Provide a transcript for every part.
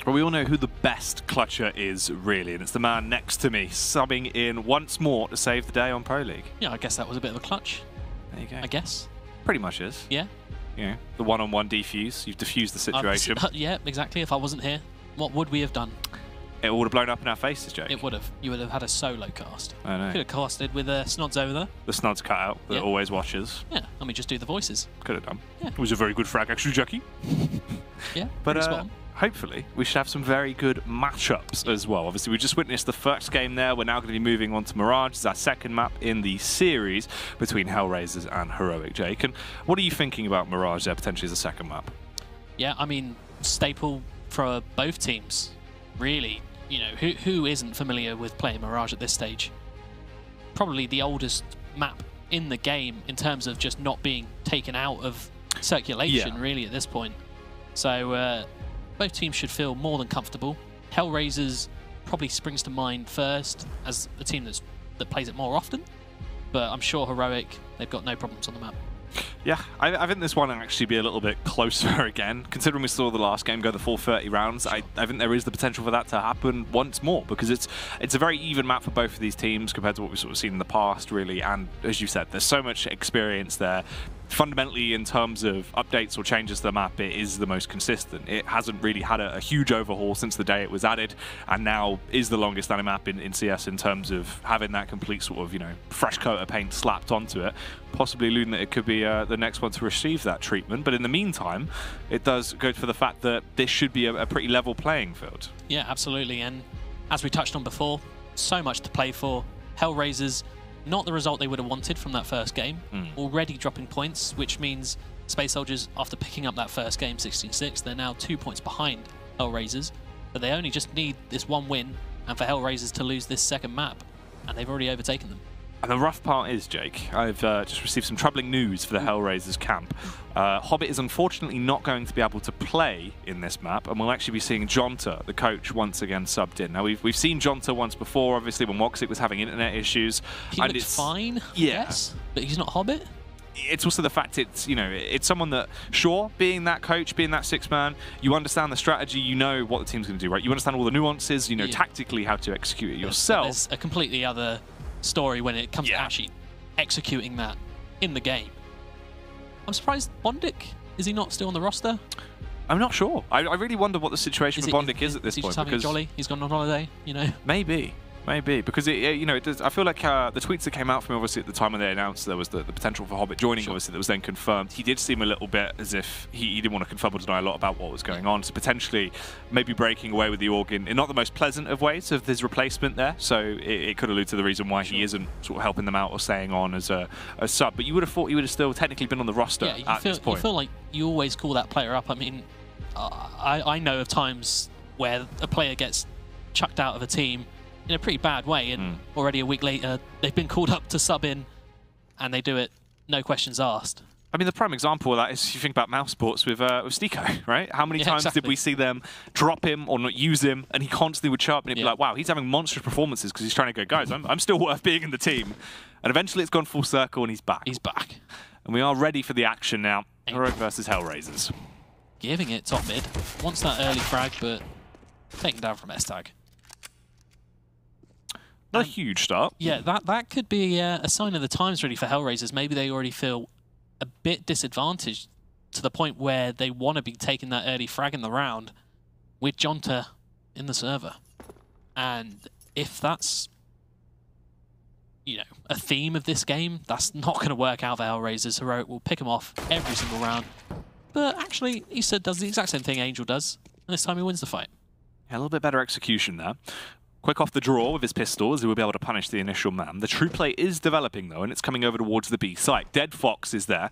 Well, we all know who the best clutcher is, really, and it's the man next to me, subbing in once more to save the day on Pro League. Yeah, I guess that was a bit of a clutch. There you go. I guess. Pretty much is. Yeah. You know, the one-on-one defuse. You've defused the situation. Yeah, exactly. If I wasn't here, what would we have done? It would have blown up in our faces, Jake. It would have. You would have had a solo cast. I know. Could have casted with Snods over there. The Snods cut out that always watches. Yeah, and we just do the voices. Could have done. Yeah. It was a very good frag, actually, Jackie. Yeah, but hopefully we should have some very good matchups as well. Obviously, we just witnessed the first game there. We're now going to be moving on to Mirage. It's our second map in the series between HellRaisers and Heroic, Jake. And what are you thinking about Mirage there potentially as a second map? Yeah, I mean, staple for both teams, really. You know, who isn't familiar with playing Mirage at this stage? Probably the oldest map in the game in terms of just not being taken out of circulation, really, at this point. So both teams should feel more than comfortable. HellRaisers probably springs to mind first as a team that plays it more often, but I'm sure Heroic, they've got no problems on the map. Yeah, I think this one will actually be a little bit closer again. Considering we saw the last game go the full 30 rounds, I think there is the potential for that to happen once more, because it's a very even map for both of these teams compared to what we've sort of seen in the past, really. And as you said, there's so much experience there. Fundamentally, in terms of updates or changes to the map, it is the most consistent. It hasn't really had a huge overhaul since the day it was added, and now is the longest running map in CS in terms of having that complete sort of, you know, fresh coat of paint slapped onto it, possibly alluding that it could be the next one to receive that treatment. But in the meantime, it does go for the fact that this should be a pretty level playing field. Yeah, absolutely. And as we touched on before, so much to play for. HellRaisers, not the result they would have wanted from that first game. Already dropping points, which means Space Soldiers, after picking up that first game 16-6, they're now 2 points behind HellRaisers. But they only just need this one win, and for HellRaisers to lose this second map, and they've already overtaken them. And the rough part is, Jake, I've just received some troubling news for the HellRaisers camp. Hobbit is unfortunately not going to be able to play in this map, and we'll actually be seeing Jonta, the coach, once again subbed in. Now, we've seen Jonta once before, obviously, when Woxic was having internet issues. He looked fine, yes, but he's not Hobbit. It's also the fact it's, you know, it's someone that, sure, being that coach, being that sixth man, you understand the strategy, you know what the team's going to do, right? You understand all the nuances, you know tactically how to execute it yourself. There's a completely other story when it comes to actually executing that in the game. I'm surprised Bondic, is he not still on the roster? I'm not sure. I really wonder what the situation with Bondic is at this point. Is he just having a jolly? He's gone on holiday, you know? Maybe, because you know, it does, I feel like the tweets that came out from him, obviously at the time when they announced there was the potential for Hobbit joining, obviously that was then confirmed. He did seem a little bit as if he didn't want to confirm or deny a lot about what was going on, so potentially maybe breaking away with the organ in not the most pleasant of ways of his replacement there. So it could allude to the reason why he isn't sort of helping them out or staying on as a sub. But you would have thought he would have still technically been on the roster at this point. You feel like you always call that player up. I mean, I know of times where a player gets chucked out of a team in a pretty bad way, and already a week later they've been called up to sub in, and they do it no questions asked. I mean, the prime example of that is you think about Mouse Sports with Stico, right? How many times did we see them drop him or not use him, and he constantly would show up and he'd be like, wow, he's having monstrous performances because he's trying to go, guys, I'm still worth being in the team. And eventually it's gone full circle and he's back. He's back. And we are ready for the action now. Heroic versus HellRaisers. Giving it top mid. Wants that early frag, but taken down from S-Tag. Not a huge start. Yeah, that could be a sign of the times really for HellRaisers. Maybe they already feel a bit disadvantaged to the point where they want to be taking that early frag in the round with Jonta in the server. And if that's, you know, a theme of this game, that's not going to work out for HellRaisers. Heroic will pick them off every single round. But actually, Issa does the exact same thing Angel does, and this time he wins the fight. Yeah, a little bit better execution there. Quick off the draw with his pistols, he will be able to punish the initial man. The true play is developing, though, and it's coming over towards the B site. Dead Fox is there,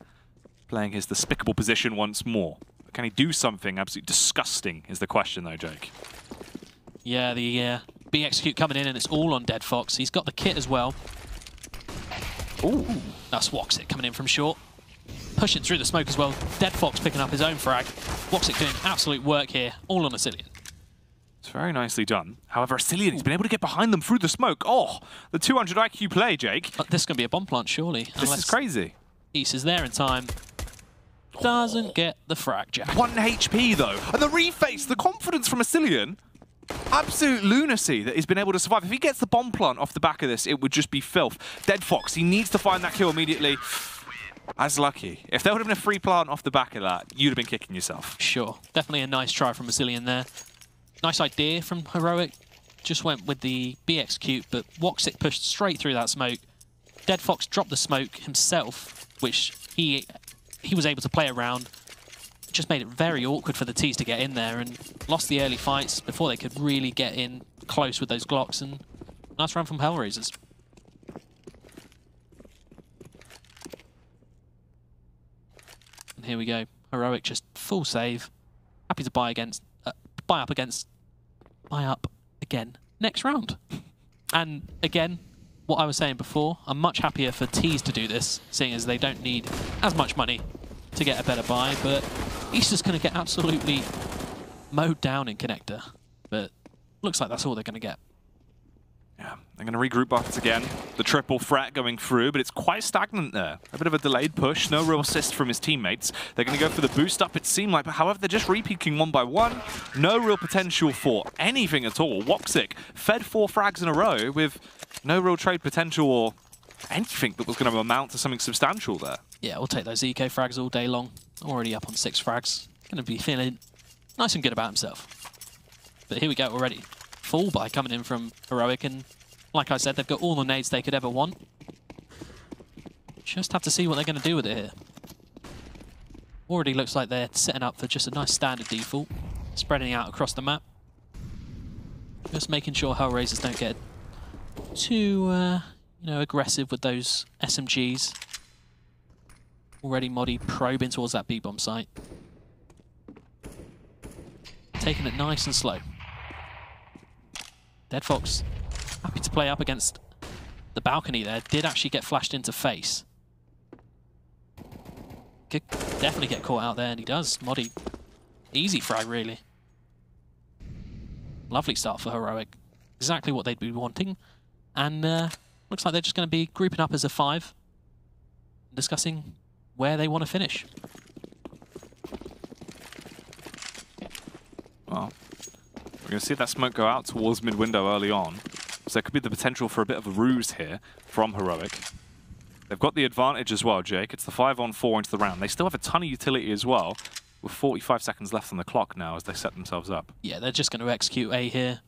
playing his despicable position once more. Can he do something absolutely disgusting is the question, though, Jake. Yeah, the B execute coming in, and it's all on Dead Fox. He's got the kit as well. Ooh. That's Woxic coming in from short. Pushing through the smoke as well. Dead Fox picking up his own frag. Woxic doing absolute work here, all on Asilian. It's very nicely done. However, Asilian, he's been able to get behind them through the smoke. Oh, the 200 IQ play, Jake. This is going to be a bomb plant, surely. This is crazy. East is there in time. doesn't get the frag jack. 1 HP though. And the reface, the confidence from Asilian. Absolute lunacy that he's been able to survive. If he gets the bomb plant off the back of this, it would just be filth. Dead Fox, he needs to find that kill immediately. As lucky. If there would have been a free plant off the back of that, you'd have been kicking yourself. Sure. Definitely a nice try from Asilian there. Nice idea from Heroic. Just went with the B execute, but Woxic pushed straight through that smoke. Dead Fox dropped the smoke himself, which he was able to play around. Just made it very awkward for the T's to get in there and lost the early fights before they could really get in close with those Glocks. And nice run from HellRaisers. And here we go. Heroic just full save. Happy to buy up again next round. And again, what I was saying before, I'm much happier for T's to do this, seeing as they don't need as much money to get a better buy, but he's just going to get absolutely mowed down in Connector. But looks like that's all they're going to get. Yeah, they're going to regroup buffets again. The triple threat going through, but it's quite stagnant there. A bit of a delayed push, no real assist from his teammates. They're going to go for the boost up, it seemed like, but however, they're just repeaking one by one. No real potential for anything at all. Woxic fed 4 frags in a row with no real trade potential or anything that was going to amount to something substantial there. Yeah, we'll take those EK frags all day long. Already up on 6 frags. Going to be feeling nice and good about himself. But here we go already. Full buy coming in from Heroic, and like I said, they've got all the nades they could ever want. Just have to see what they're going to do with it here. Already looks like they're setting up for just a nice standard default, spreading out across the map. Just making sure HellRaisers don't get too aggressive with those SMGs. Already Moddy probing towards that B-bomb site. Taking it nice and slow. Dead Fox, happy to play up against the balcony there. Did actually get flashed into face. Could definitely get caught out there, and he does. Moddy, easy frag, really. Lovely start for Heroic. Exactly what they'd be wanting. And looks like they're just going to be grouping up as a 5. Discussing where they want to finish. Well, we're going to see that smoke go out towards mid-window early on. So there could be the potential for a bit of a ruse here from Heroic. They've got the advantage as well, Jake. It's the 5-on-4 into the round. They still have a ton of utility as well, with 45 seconds left on the clock now as they set themselves up. Yeah, they're just going to execute A here.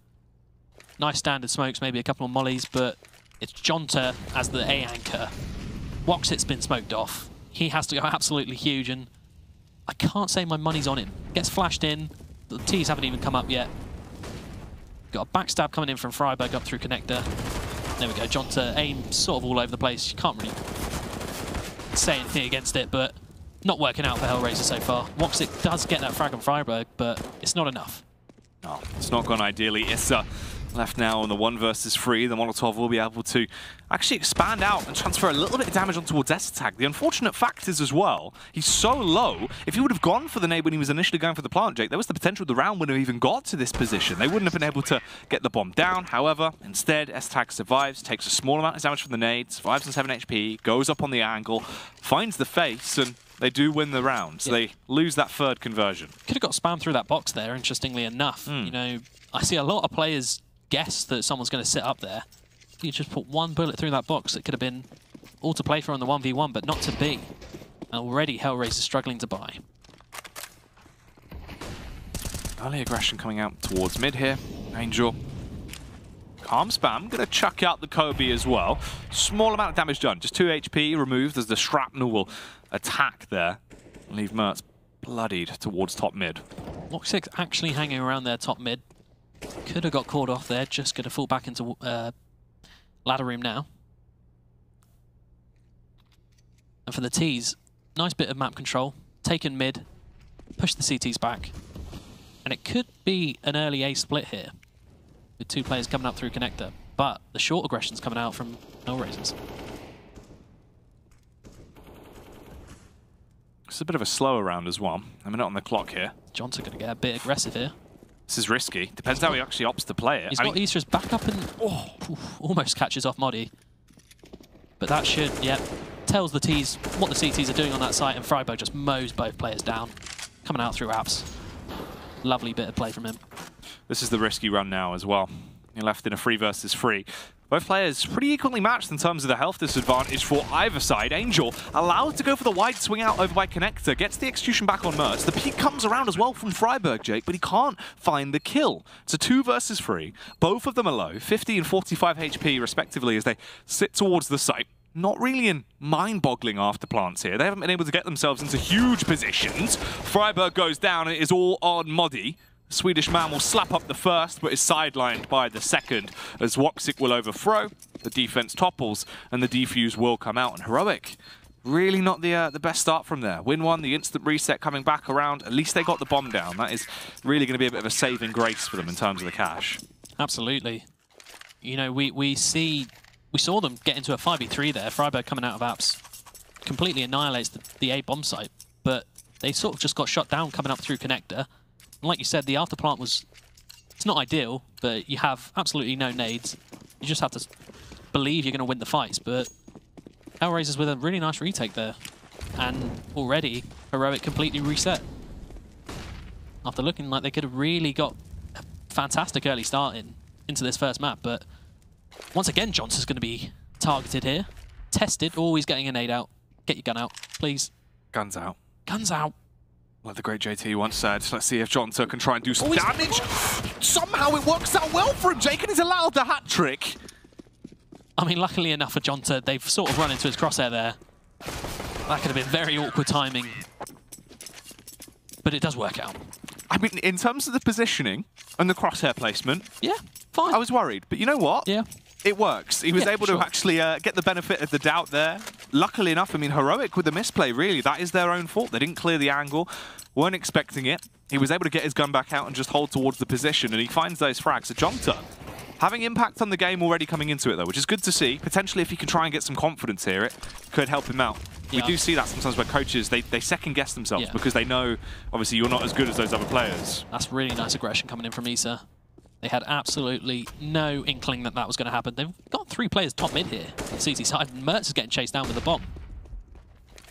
Nice standard smokes, maybe a couple of mollies, but it's Jonta as the A anchor. Woxic's been smoked off. He has to go absolutely huge, and I can't say my money's on him. Gets flashed in. The T's haven't even come up yet. Got a backstab coming in from Freiberg up through Connector. There we go. Jonta aim sort of all over the place. You can't really say anything against it, but not working out for HellRaisers so far. Woxic does get that frag on Freiberg, but it's not enough. No, it's not gone ideally. Issa left now on the 1 versus 3. The Molotov will be able to actually expand out and transfer a little bit of damage on towards S-Tag. The unfortunate fact is as well, he's so low, if he would have gone for the nade when he was initially going for the plant, Jake, there was the potential the round wouldn't have even got to this position. They wouldn't have been able to get the bomb down. However, instead, S-Tag survives, takes a small amount of damage from the nade, survives on 7 HP, goes up on the angle, finds the face, and they do win the round. So they lose that 3rd conversion. Could have got spammed through that box there, interestingly enough. You know, I see a lot of players guess that someone's going to sit up there. You just put 1 bullet through that box, it could have been all to play for on the 1v1, but not to be. And already HellRaisers struggling to buy. Early aggression coming out towards mid here. Angel. Calm spam, going to chuck out the Kobe as well. Small amount of damage done, just 2 HP removed as the shrapnel will attack there. Leave Mertz bloodied towards top mid. Woxic actually hanging around there top mid. Could have got called off there, just going to fall back into ladder room now. And for the T's, nice bit of map control. Taken mid, push the CTs back. And it could be an early A split here, with 2 players coming up through Connector. But the short aggression's coming out from HellRaisers. It's a bit of a slower round as well. A minute on the clock here. Jonta going to get a bit aggressive here. This is risky. Depends how he actually opts to play it. He's got Easter's back up and almost catches off Moddy. But that should, take tells the Ts what the CTs are doing on that site, and Freiburg just mows both players down. Coming out through apps. Lovely bit of play from him. This is the risky run now as well. You're left in a 3 versus 3. Both players pretty equally matched in terms of the health disadvantage for either side. Angel allowed to go for the wide swing out over by Connector, gets the execution back on Mertz. The peak comes around as well from Freiburg, Jake, but he can't find the kill. It's a 2 versus 3. Both of them are low, 50 and 45 HP respectively as they sit towards the site. Not really in mind-boggling afterplants here. They haven't been able to get themselves into huge positions. Freiburg goes down and it is all on Modi. The Swedish man will slap up the first, but is sidelined by the second as Woxic will overthrow. The defense topples and the defuse will come out. And Heroic, really not the best start from there. Win 1, the instant reset coming back around. At least they got the bomb down. That is really going to be a bit of a saving grace for them in terms of the cash. Absolutely. You know, we saw them get into a 5v3 there. Freiburg coming out of apps completely annihilates the A bomb site, but they sort of just got shot down coming up through Connector. And like you said, the afterplant it's not ideal, but you have absolutely no nades. You just have to believe you're going to win the fights, but HellRaisers with a really nice retake there. And already, Heroic completely reset. After looking like they could have really got a fantastic early start into this first map, but once again, Johnson's going to be targeted here. Tested, always getting a nade out. Get your gun out, please. Guns out. Guns out. Like the great JT once said, let's see if Johnson can try and do some damage. Somehow it works out well for him, Jake, and he's allowed the hat trick. I mean, luckily enough for Jonta, they've sort of run into his crosshair there. That could have been very awkward timing. But it does work out. I mean, in terms of the positioning and the crosshair placement, yeah, fine. I was worried, but you know what? Yeah. It works. He was able to actually get the benefit of the doubt there. Luckily enough, I mean, Heroic with the misplay, really, that is their own fault. They didn't clear the angle, weren't expecting it. He was able to get his gun back out and just hold towards the position, and he finds those frags. So Jonta having impact on the game already coming into it, though, which is good to see. Potentially, if he can try and get some confidence here, it could help him out. Yeah. We do see that sometimes where coaches, they second-guess themselves because they know, obviously, you're not as good as those other players. That's really nice aggression coming in from Issa. They had absolutely no inkling that that was going to happen. They've got 3 players top mid here on CT side, and Mertz is getting chased down with a bomb.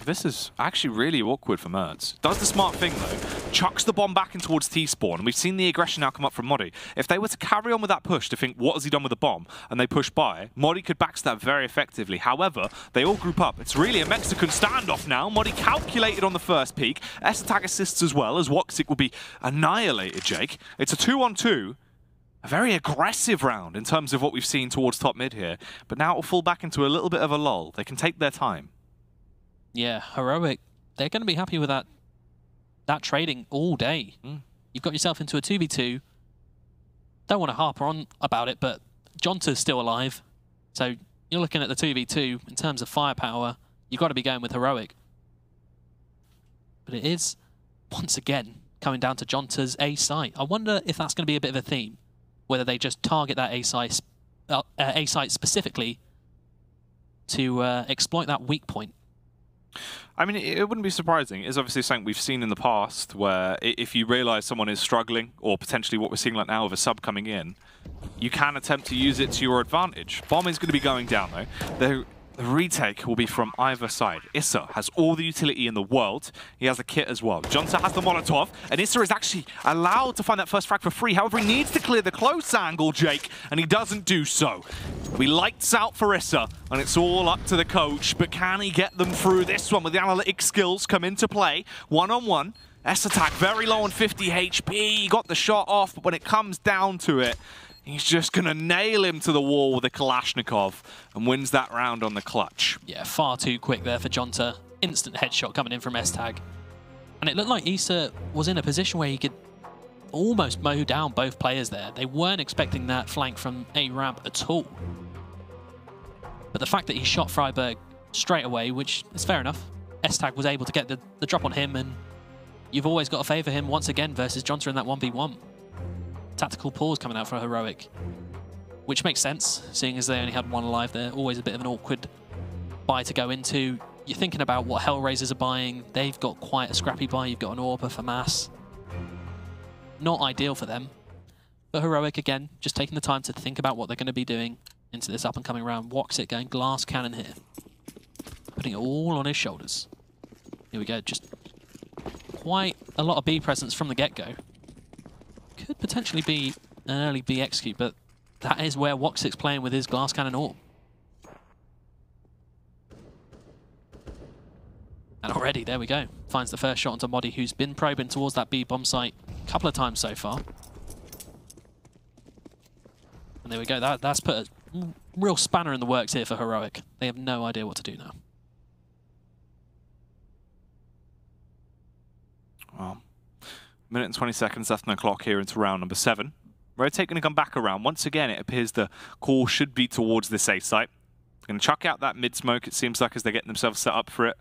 This is actually really awkward for Mertz. Does the smart thing, though. Chucks the bomb back in towards T-spawn. We've seen the aggression now come up from Modi. If they were to carry on with that push to think, what has he done with the bomb? And they push by, Modi could backstab very effectively. However, they all group up. It's really a Mexican standoff now. Modi calculated on the first peak. S-Attack assists as well, as Woxic will be annihilated, Jake. It's a 2-on-2. A very aggressive round in terms of what we've seen towards top mid here. But now it will fall back into a little bit of a lull. They can take their time. Yeah, Heroic, they're going to be happy with that trading all day. You've got yourself into a 2v2. Don't want to harp on about it, but Jonta's still alive. So you're looking at the 2v2 in terms of firepower. You've got to be going with Heroic. But it is, once again, coming down to Jonta's A site. I wonder if that's going to be a bit of a theme. Whether they just target that A site specifically to exploit that weak point. I mean, it wouldn't be surprising. It's obviously something we've seen in the past where if you realise someone is struggling, or potentially what we're seeing like now with a sub coming in, you can attempt to use it to your advantage. Bomb is going to be going down, though. The retake will be from either side. Issa has all the utility in the world. He has a kit as well. Jonta has the Molotov, and Issa is actually allowed to find that first frag for free. However, he needs to clear the close angle, Jake, and he doesn't do so. We lights out for Issa, and it's all up to the coach, but can he get them through this one with the analytic skills come into play? One-on-one. S-Attack very low on 50 HP. He got the shot off, but when it comes down to it, he's just going to nail him to the wall with a Kalashnikov and wins that round on the clutch. Yeah, far too quick there for Jonta. Instant headshot coming in from S-Tag. And it looked like Issa was in a position where he could almost mow down both players there. They weren't expecting that flank from A ramp at all. But the fact that he shot Freiburg straight away, which is fair enough, S-Tag was able to get the drop on him, and you've always got to favour him once again versus Jonta in that 1v1. Tactical pause coming out for Heroic, which makes sense, seeing as they only had 1 alive there. Always a bit of an awkward buy to go into. You're thinking about what HellRaisers are buying. They've got quite a scrappy buy. You've got an AWP for mass. Not ideal for them. But Heroic, again, just taking the time to think about what they're going to be doing into this up-and-coming round. Woxic going glass cannon here. putting it all on his shoulders. Here we go, just quite a lot of B presence from the get-go. Could potentially be an early B execute, but that is where Woxic's playing with his glass cannon orb. And already, there we go. Finds the first shot onto Modi, who's been probing towards that B bomb site a couple of times so far. And there we go. That's put a real spanner in the works here for Heroic. They have no idea what to do now. Well, minute and 20 seconds left on the clock here into round number 7. Rotate going to come back around. Once again, it appears the call should be towards this A site. They're going to chuck out that mid-smoke, it seems like, as they're getting themselves set up for it.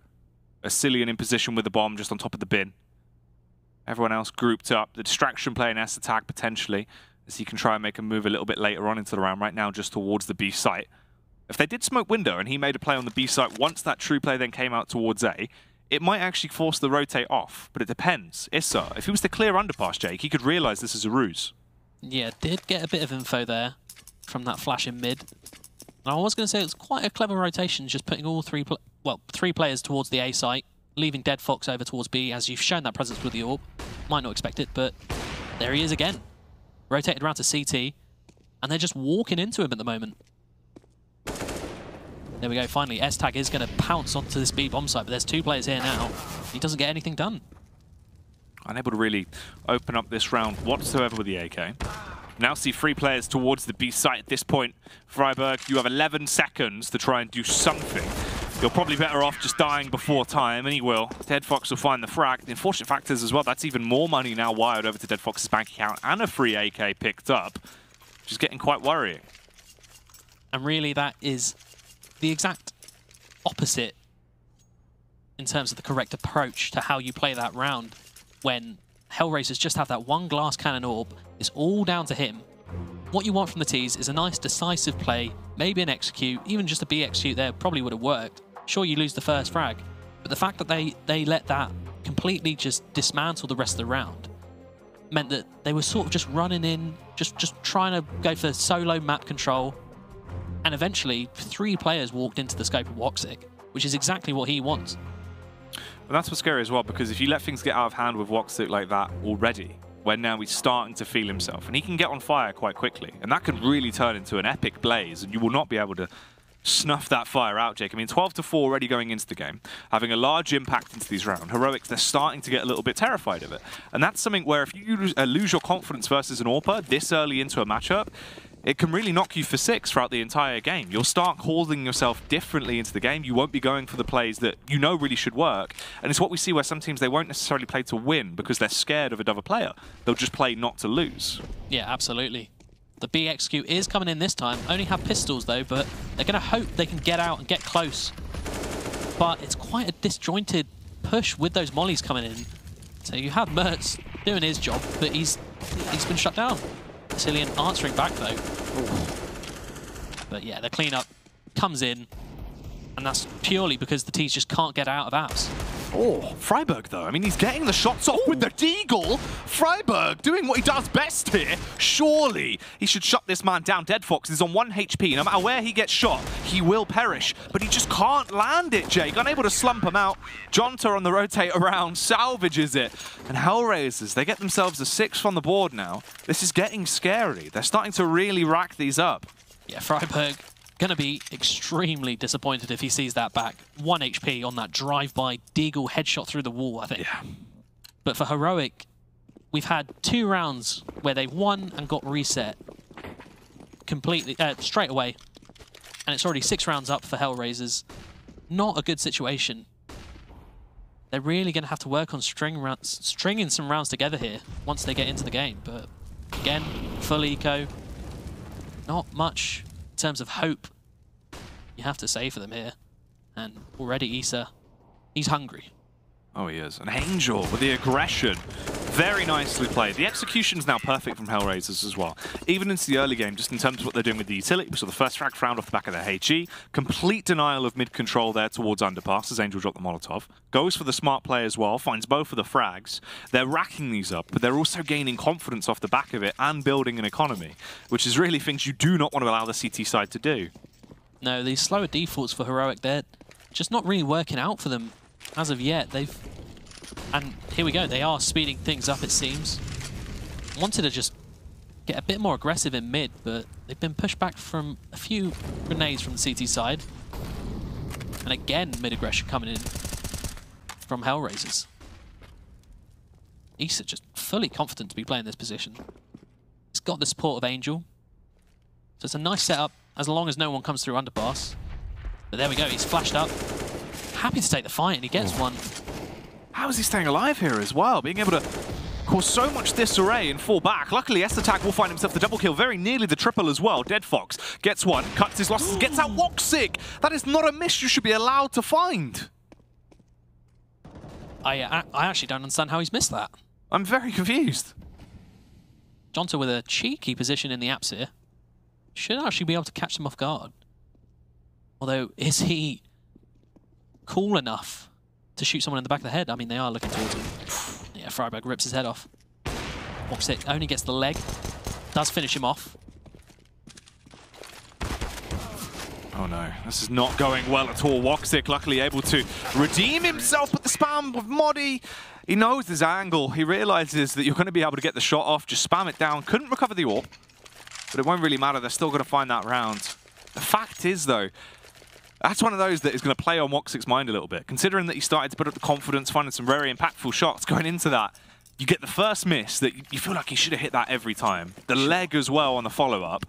Cillian in position with the bomb just on top of the bin. Everyone else grouped up. The distraction playing S attack potentially, as he can try and make a move a little bit later on into the round. Right now, just towards the B site. If they did smoke window and he made a play on the B site once that true play then came out towards A, it might actually force the rotate off, but it depends. Issa, if he was to clear underpass, Jake, he could realize this is a ruse. Yeah, did get a bit of info there from that flash in mid. And I was going to say it was quite a clever rotation, just putting all three players towards the A site, leaving Dead Fox over towards B, as you've shown that presence with the orb. Might not expect it, but there he is again. Rotated around to CT, and they're just walking into him at the moment. There we go, finally, S-Tag is going to pounce onto this B bomb site, but there's 2 players here now. He doesn't get anything done. Unable to really open up this round whatsoever with the AK. Now see 3 players towards the B site at this point. Freiburg, you have 11 seconds to try and do something. You're probably better off just dying before time, and he will. Dead Fox will find the frag. The unfortunate factor is as well, that's even more money now wired over to Dead Fox's bank account, and a free AK picked up, which is getting quite worrying. And really that is the exact opposite in terms of the correct approach to how you play that round, when HellRaisers just have that one glass cannon orb. It's all down to him. What you want from the T's is a nice decisive play, maybe an execute, even just a B execute there probably would have worked. Sure, you lose the first frag, but the fact that they let that completely just dismantle the rest of the round meant that they were sort of just running in, just trying to go for solo map control, and eventually 3 players walked into the scope of Woxic, which is exactly what he wants. But that's what's scary as well, because if you let things get out of hand with Woxic like that already, when now he's starting to feel himself, and he can get on fire quite quickly, and that could really turn into an epic blaze, and you will not be able to snuff that fire out, Jake. I mean, 12-4 already going into the game, having a large impact into these rounds. Heroics, they're starting to get a little bit terrified of it. And that's something where if you lose your confidence versus an AWPer this early into a matchup, it can really knock you for 6 throughout the entire game. You'll start holding yourself differently into the game. You won't be going for the plays that you know really should work. And it's what we see where some teams, they won't necessarily play to win because they're scared of another player. They'll just play not to lose. Yeah, absolutely. The B execute is coming in this time. Only have pistols though, but they're going to hope they can get out and get close. But it's quite a disjointed push with those mollies coming in. So you have Mertz doing his job, but he's been shut down. Cillian answering back though. Ooh. But yeah, the cleanup comes in, and that's purely because the T's just can't get out of apps. Oh, Freiburg though, I mean, he's getting the shots off with the deagle. Freiburg doing what he does best here. Surely he should shut this man down. Dead Fox is on 1 HP. No matter where he gets shot, he will perish. But he just can't land it, Jake. Unable to slump him out. Jonta on the rotate around salvages it. And HellRaisers, they get themselves a 6th on the board now. This is getting scary. They're starting to really rack these up. Yeah, Freiburg going to be extremely disappointed if he sees that back. 1 HP on that drive-by deagle headshot through the wall, I think. Yeah. But for Heroic, we've had 2 rounds where they've won and got reset completely straight away, and it's already 6 rounds up for HellRaisers. Not a good situation. They're really going to have to work on stringing some rounds together here once they get into the game. But again, full eco, not much in terms of hope, you have to say, for them here. And already Issa, he's hungry. Oh, he is. An Angel with the aggression. Very nicely played. The execution's now perfect from HellRaisers as well. Even into the early game, just in terms of what they're doing with the utility. We saw the first frag found off the back of their HE. Complete denial of mid-control there towards underpass as Angel dropped the Molotov. Goes for the smart play as well, finds both of the frags. They're racking these up, but they're also gaining confidence off the back of it and building an economy, which is really things you do not want to allow the CT side to do. No, these slower defaults for Heroic, they're just not really working out for them as of yet. And here we go, they are speeding things up, it seems. Wanted to just get a bit more aggressive in mid, but they've been pushed back from a few grenades from the CT side. And again, mid-aggression coming in from HellRaisers. Issa just fully confident to be playing this position. He's got the support of Angel. So it's a nice setup, as long as no one comes through underpass. But there we go, he's flashed up. Happy to take the fight, and he gets one. How is he staying alive here as well? Being able to cause so much disarray and fall back. Luckily, S-Attack will find himself the double kill, very nearly the triple as well. Dead Fox gets one, cuts his losses, gets out Woxic. That is not a miss you should be allowed to find. I actually don't understand how he's missed that. I'm very confused. Jonta with a cheeky position in the apps here. Should actually be able to catch them off guard. Although, is he cool enough to shoot someone in the back of the head? I mean, they are looking towards him. Yeah, Freiberg rips his head off. Woxic only gets the leg. Does finish him off. Oh no, this is not going well at all. Woxic luckily able to redeem himself, but the spam with Modi. He knows his angle. He realizes that you're going to be able to get the shot off. Just spam it down. Couldn't recover the AWP, but it won't really matter. They're still going to find that round. The fact is, though, that's one of those that is going to play on Woxic's mind a little bit. Considering that he started to put up the confidence, finding some very impactful shots going into that, you get the first miss that you feel like he should have hit that every time. The leg as well on the follow-up.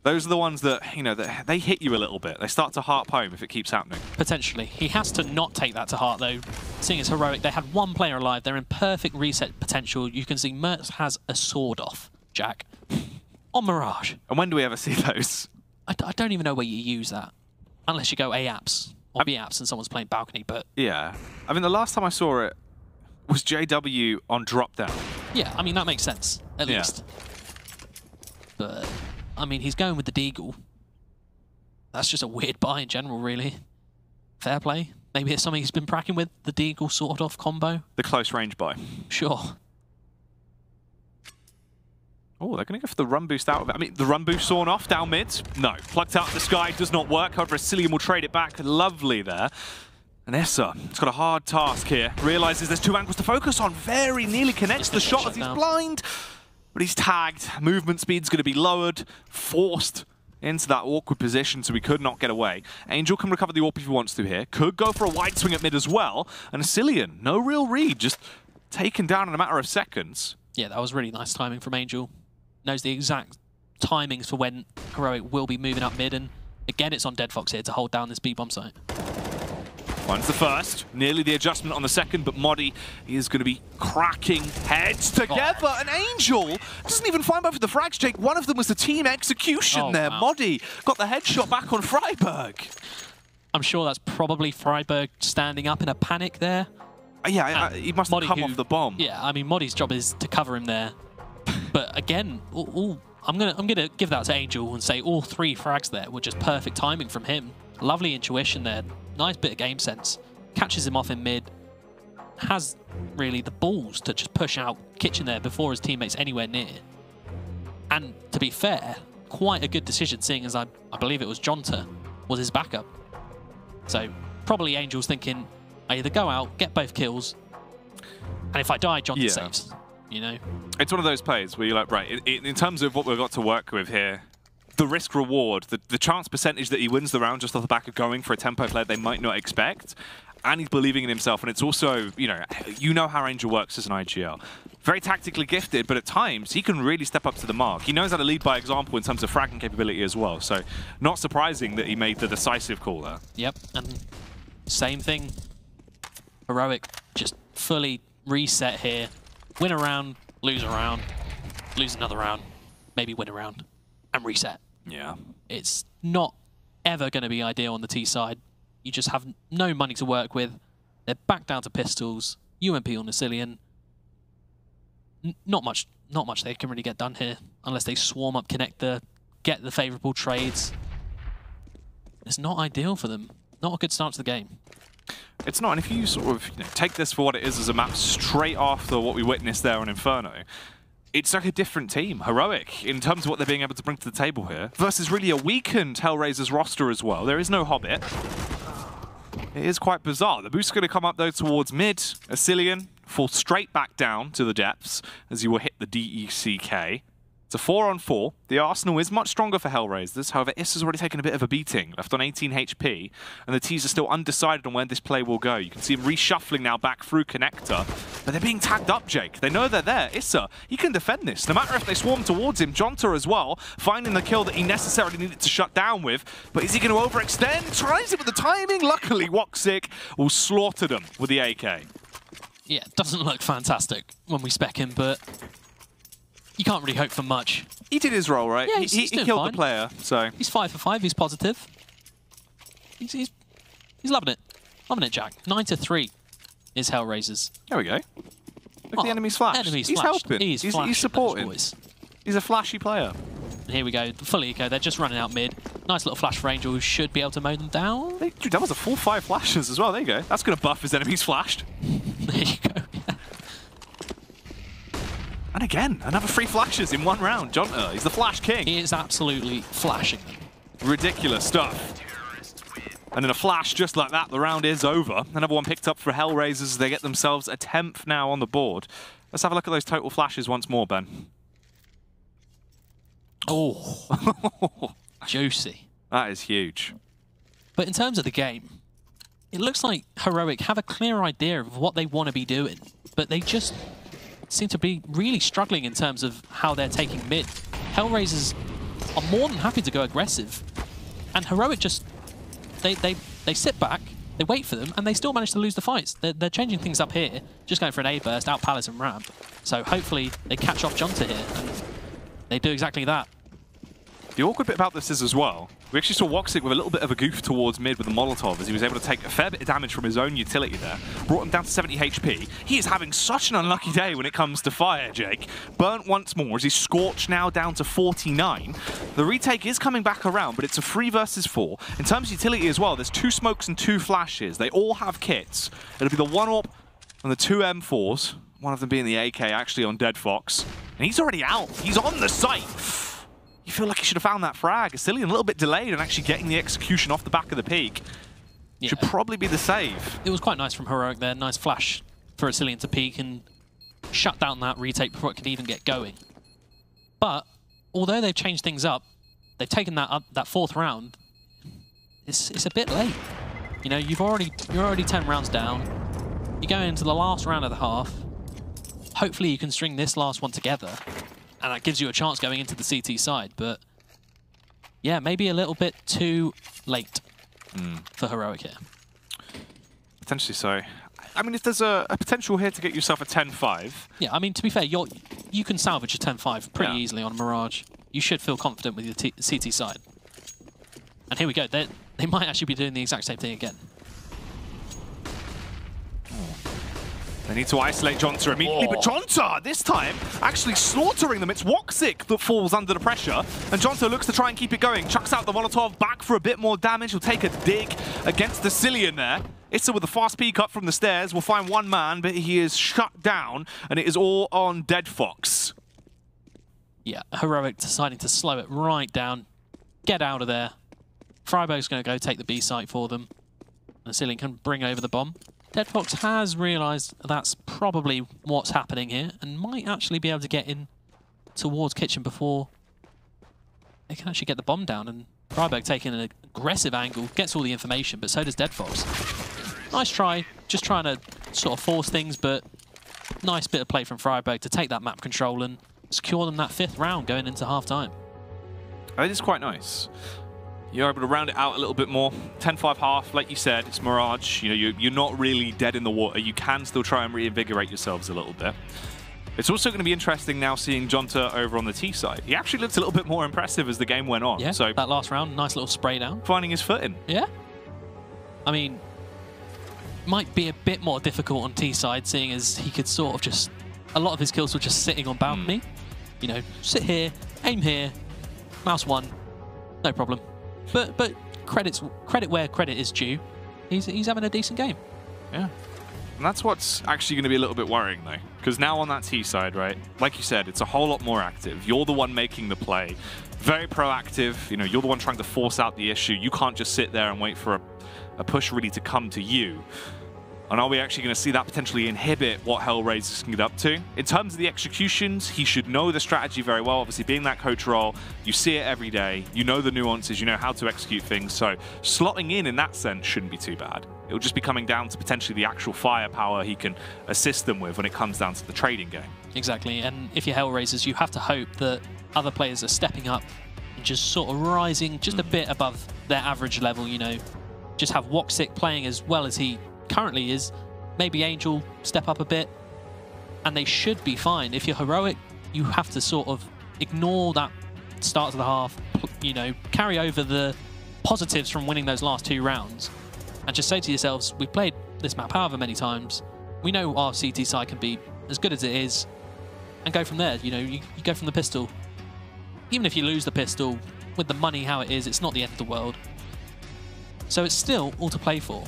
Those are the ones that, you know, that they hit you a little bit. They start to harp home if it keeps happening. Potentially. He has to not take that to heart, though. Seeing as Heroic, they had one player alive. They're in perfect reset potential. You can see Mertz has a sword off, Jack, on Mirage. And when do we ever see those? I don't even know where you use that. Unless you go A-apps or B-apps and someone's playing balcony, but... Yeah. I mean, the last time I saw it was JW on drop down. Yeah, I mean, that makes sense, at least. But... I mean, he's going with the Deagle. That's just a weird buy in general, really. Fair play. Maybe it's something he's been practicing with, the Deagle sort-of combo. The close range buy. Sure. Oh, they're going to go for the run boost out of it. I mean, the run boost sawn off down mid. No. Plucked out the sky does not work. However, Cillian will trade it back. Lovely there. And Issa, it's got a hard task here. Realizes there's two angles to focus on. Very nearly connects the shot as he's blind. But he's tagged. Movement speed's going to be lowered, forced into that awkward position, so he could not get away. Angel can recover the AWP if he wants to here. Could go for a wide swing at mid as well. And Cillian, no real read, just taken down in a matter of seconds. Yeah, that was really nice timing from Angel. Knows the exact timings for when Heroic will be moving up mid. And again, it's on Dead Fox here to hold down this B-bomb site. Finds the first, nearly the adjustment on the second, but Modi is going to be cracking heads together. And Angel doesn't even find both of the frags, Jake. One of them was the team execution there. Wow. Modi got the headshot back on Freiberg. I'm sure that's probably Freiberg standing up in a panic there. Yeah, he must have come off the bomb. Yeah, I mean, Modi's job is to cover him there. But again, I'm gonna give that to Angel and say all three frags there were just perfect timing from him. Lovely intuition there. Nice bit of game sense. Catches him off in mid. Has really the balls to just push out Kitchen there before his teammates anywhere near. And to be fair, quite a good decision, seeing as I believe it was Jonta was his backup. So probably Angel's thinking, I either go out, get both kills, and if I die, Jonta saves. You know? It's one of those plays where you're like, right, in terms of what we've got to work with here, the risk reward, the chance percentage that he wins the round just off the back of going for a tempo play they might not expect, and he's believing in himself, and it's also, you know how Angel works as an IGL. Very tactically gifted, but at times he can really step up to the mark. He knows how to lead by example in terms of fragging capability as well, so not surprising that he made the decisive call there. Yep, and same thing. Heroic just fully reset here. Win a round, lose another round, maybe win a round, and reset. Yeah. It's not ever going to be ideal on the T side. You just have no money to work with. They're back down to pistols. UMP on the Cillian. Not much they can really get done here unless they swarm up connector, get the favourable trades. It's not ideal for them. Not a good start to the game. It's not, and if you sort of take this for what it is as a map straight after what we witnessed there on Inferno, it's like a different team, Heroic, in terms of what they're being able to bring to the table here, versus really a weakened HellRaisers roster as well. There is no Hobbit. It is quite bizarre. The boost is going to come up, though, towards mid. Asilian fall straight back down to the depths as you will hit the DECK. It's a 4-on-4. The Arsenal is much stronger for HellRaisers. However, Issa's already taken a bit of a beating, left on 18 HP, and the T's are still undecided on where this play will go. You can see him reshuffling now back through Connector, but they're being tagged up, Jake. They know they're there. Issa, he can defend this, no matter if they swarm towards him. Jonta as well, finding the kill that he necessarily needed to shut down with, but is he going to overextend? Tries it with the timing. Luckily, Woxic will slaughter them with the AK. Yeah, doesn't look fantastic when we spec him, but you can't really hope for much. He did his role, right? Yeah, he killed fine. the player, so... He's 5 for 5, he's positive. He's loving it. Loving it, Jack. 9-3 is HellRaisers. There we go. Look at the enemy's flash. He's helping. He's supporting. He's a flashy player. And here we go, fully eco. They're just running out mid. Nice little flash for Angel, who should be able to mow them down. Dude, that was a full 5 flashes as well. There you go. That's going to buff his enemies flashed. There you go. And again, another 3 flashes in 1 round. Jonta, he's the flash king. He is absolutely flashing them. Ridiculous stuff. And in a flash just like that, the round is over. Another one picked up for HellRaisers. They get themselves a 10th now on the board. Let's have a look at those total flashes once more, Ben. Oh, juicy. That is huge. But in terms of the game, it looks like Heroic have a clear idea of what they want to be doing, but they just seem to be really struggling in terms of how they're taking mid. HellRaisers are more than happy to go aggressive, and Heroic just they sit back, they wait for them, and they still manage to lose the fights. They're changing things up here, just going for an A burst, out Palace and ramp. So hopefully they catch off Jonta here, and they do exactly that. The awkward bit about this is as well, we actually saw Woxic with a little bit of a goof towards mid with the Molotov as he was able to take a fair bit of damage from his own utility there. Brought him down to 70 HP. He is having such an unlucky day when it comes to fire, Jake. Burnt once more as he's scorched now down to 49. The retake is coming back around, but it's a 3 versus 4. In terms of utility as well, there's 2 smokes and 2 flashes. They all have kits. It'll be the 1-AWP and the 2 M4s. One of them being the AK actually on Dead Fox. And he's already out. He's on the site. You feel like he should have found that frag. Asilian a little bit delayed and actually getting the execution off the back of the peak. Yeah. Should probably be the save. It was quite nice from Heroic there. Nice flash for Asilian to peek and shut down that retake before it could even get going. But although they've changed things up, they've taken that 4th round. It's a bit late. You know, you're already 10 rounds down. You're going into the last round of the half. Hopefully you can string this last one together, and that gives you a chance going into the CT side. But yeah, maybe a little bit too late for Heroic here. Potentially so. I mean, if there's a potential here to get yourself a 10-5. Yeah, I mean, to be fair, you can salvage a 10-5 pretty easily on Mirage. You should feel confident with your CT side. And here we go. They might actually be doing the exact same thing again. They need to isolate Jonta immediately, but Jonta, this time, actually slaughtering them. It's Woxic that falls under the pressure, and Jonta looks to try and keep it going. Chucks out the Molotov, back for a bit more damage. He'll take a dig against the Cillian there. Issa with a fast peek up from the stairs will find one man, but he is shut down, and it is all on Dead Fox. Yeah, Heroic deciding to slow it right down. Get out of there. Freiburg's going to go take the B site for them, and Cillian can bring over the bomb. Dead Fox has realised that's probably what's happening here and might actually be able to get in towards Kitchen before they can actually get the bomb down. And Freiburg taking an aggressive angle, gets all the information, but so does Dead Fox. Nice try, just trying to sort of force things, but nice bit of play from Freiburg to take that map control and secure them that 5th round going into half-time. It is quite nice. You're able to round it out a little bit more. 10-5 half, like you said, it's Mirage. You know, you're not really dead in the water. You can still try and reinvigorate yourselves a little bit. It's also going to be interesting now seeing Jonta over on the T side. He actually looked a little bit more impressive as the game went on. Yeah, so that last round, nice little spray down. Finding his footing. Yeah. I mean, might be a bit more difficult on T side, seeing as he could sort of just... A lot of his kills were just sitting on balcony. You know, sit here, aim here, mouse 1, no problem. But credit where credit is due. He's having a decent game. Yeah. And that's what's actually going to be a little bit worrying, though. Because now on that T side, right, like you said, it's a whole lot more active. You're the one making the play. Very proactive. You know, you're the one trying to force out the issue. You can't just sit there and wait for a push really to come to you. And are we actually going to see that potentially inhibit what HellRaisers can get up to? In terms of the executions, he should know the strategy very well. Obviously, being that coach role, you see it every day. You know the nuances, you know how to execute things. So slotting in that sense shouldn't be too bad. It'll just be coming down to potentially the actual firepower he can assist them with when it comes down to the trading game. Exactly. And if you're HellRaisers, you have to hope that other players are stepping up and just sort of rising just a bit above their average level, you know. Just have Woxic playing as well as he currently is. Maybe Angel step up a bit, and they should be fine. If you're Heroic, you have to sort of ignore that start of the half, you know, carry over the positives from winning those last 2 rounds, and just say to yourselves, we've played this map however many times, we know our CT side can be as good as it is, and go from there. You know, you go from the pistol. Even if you lose the pistol, with the money how it is, it's not the end of the world. So it's still all to play for,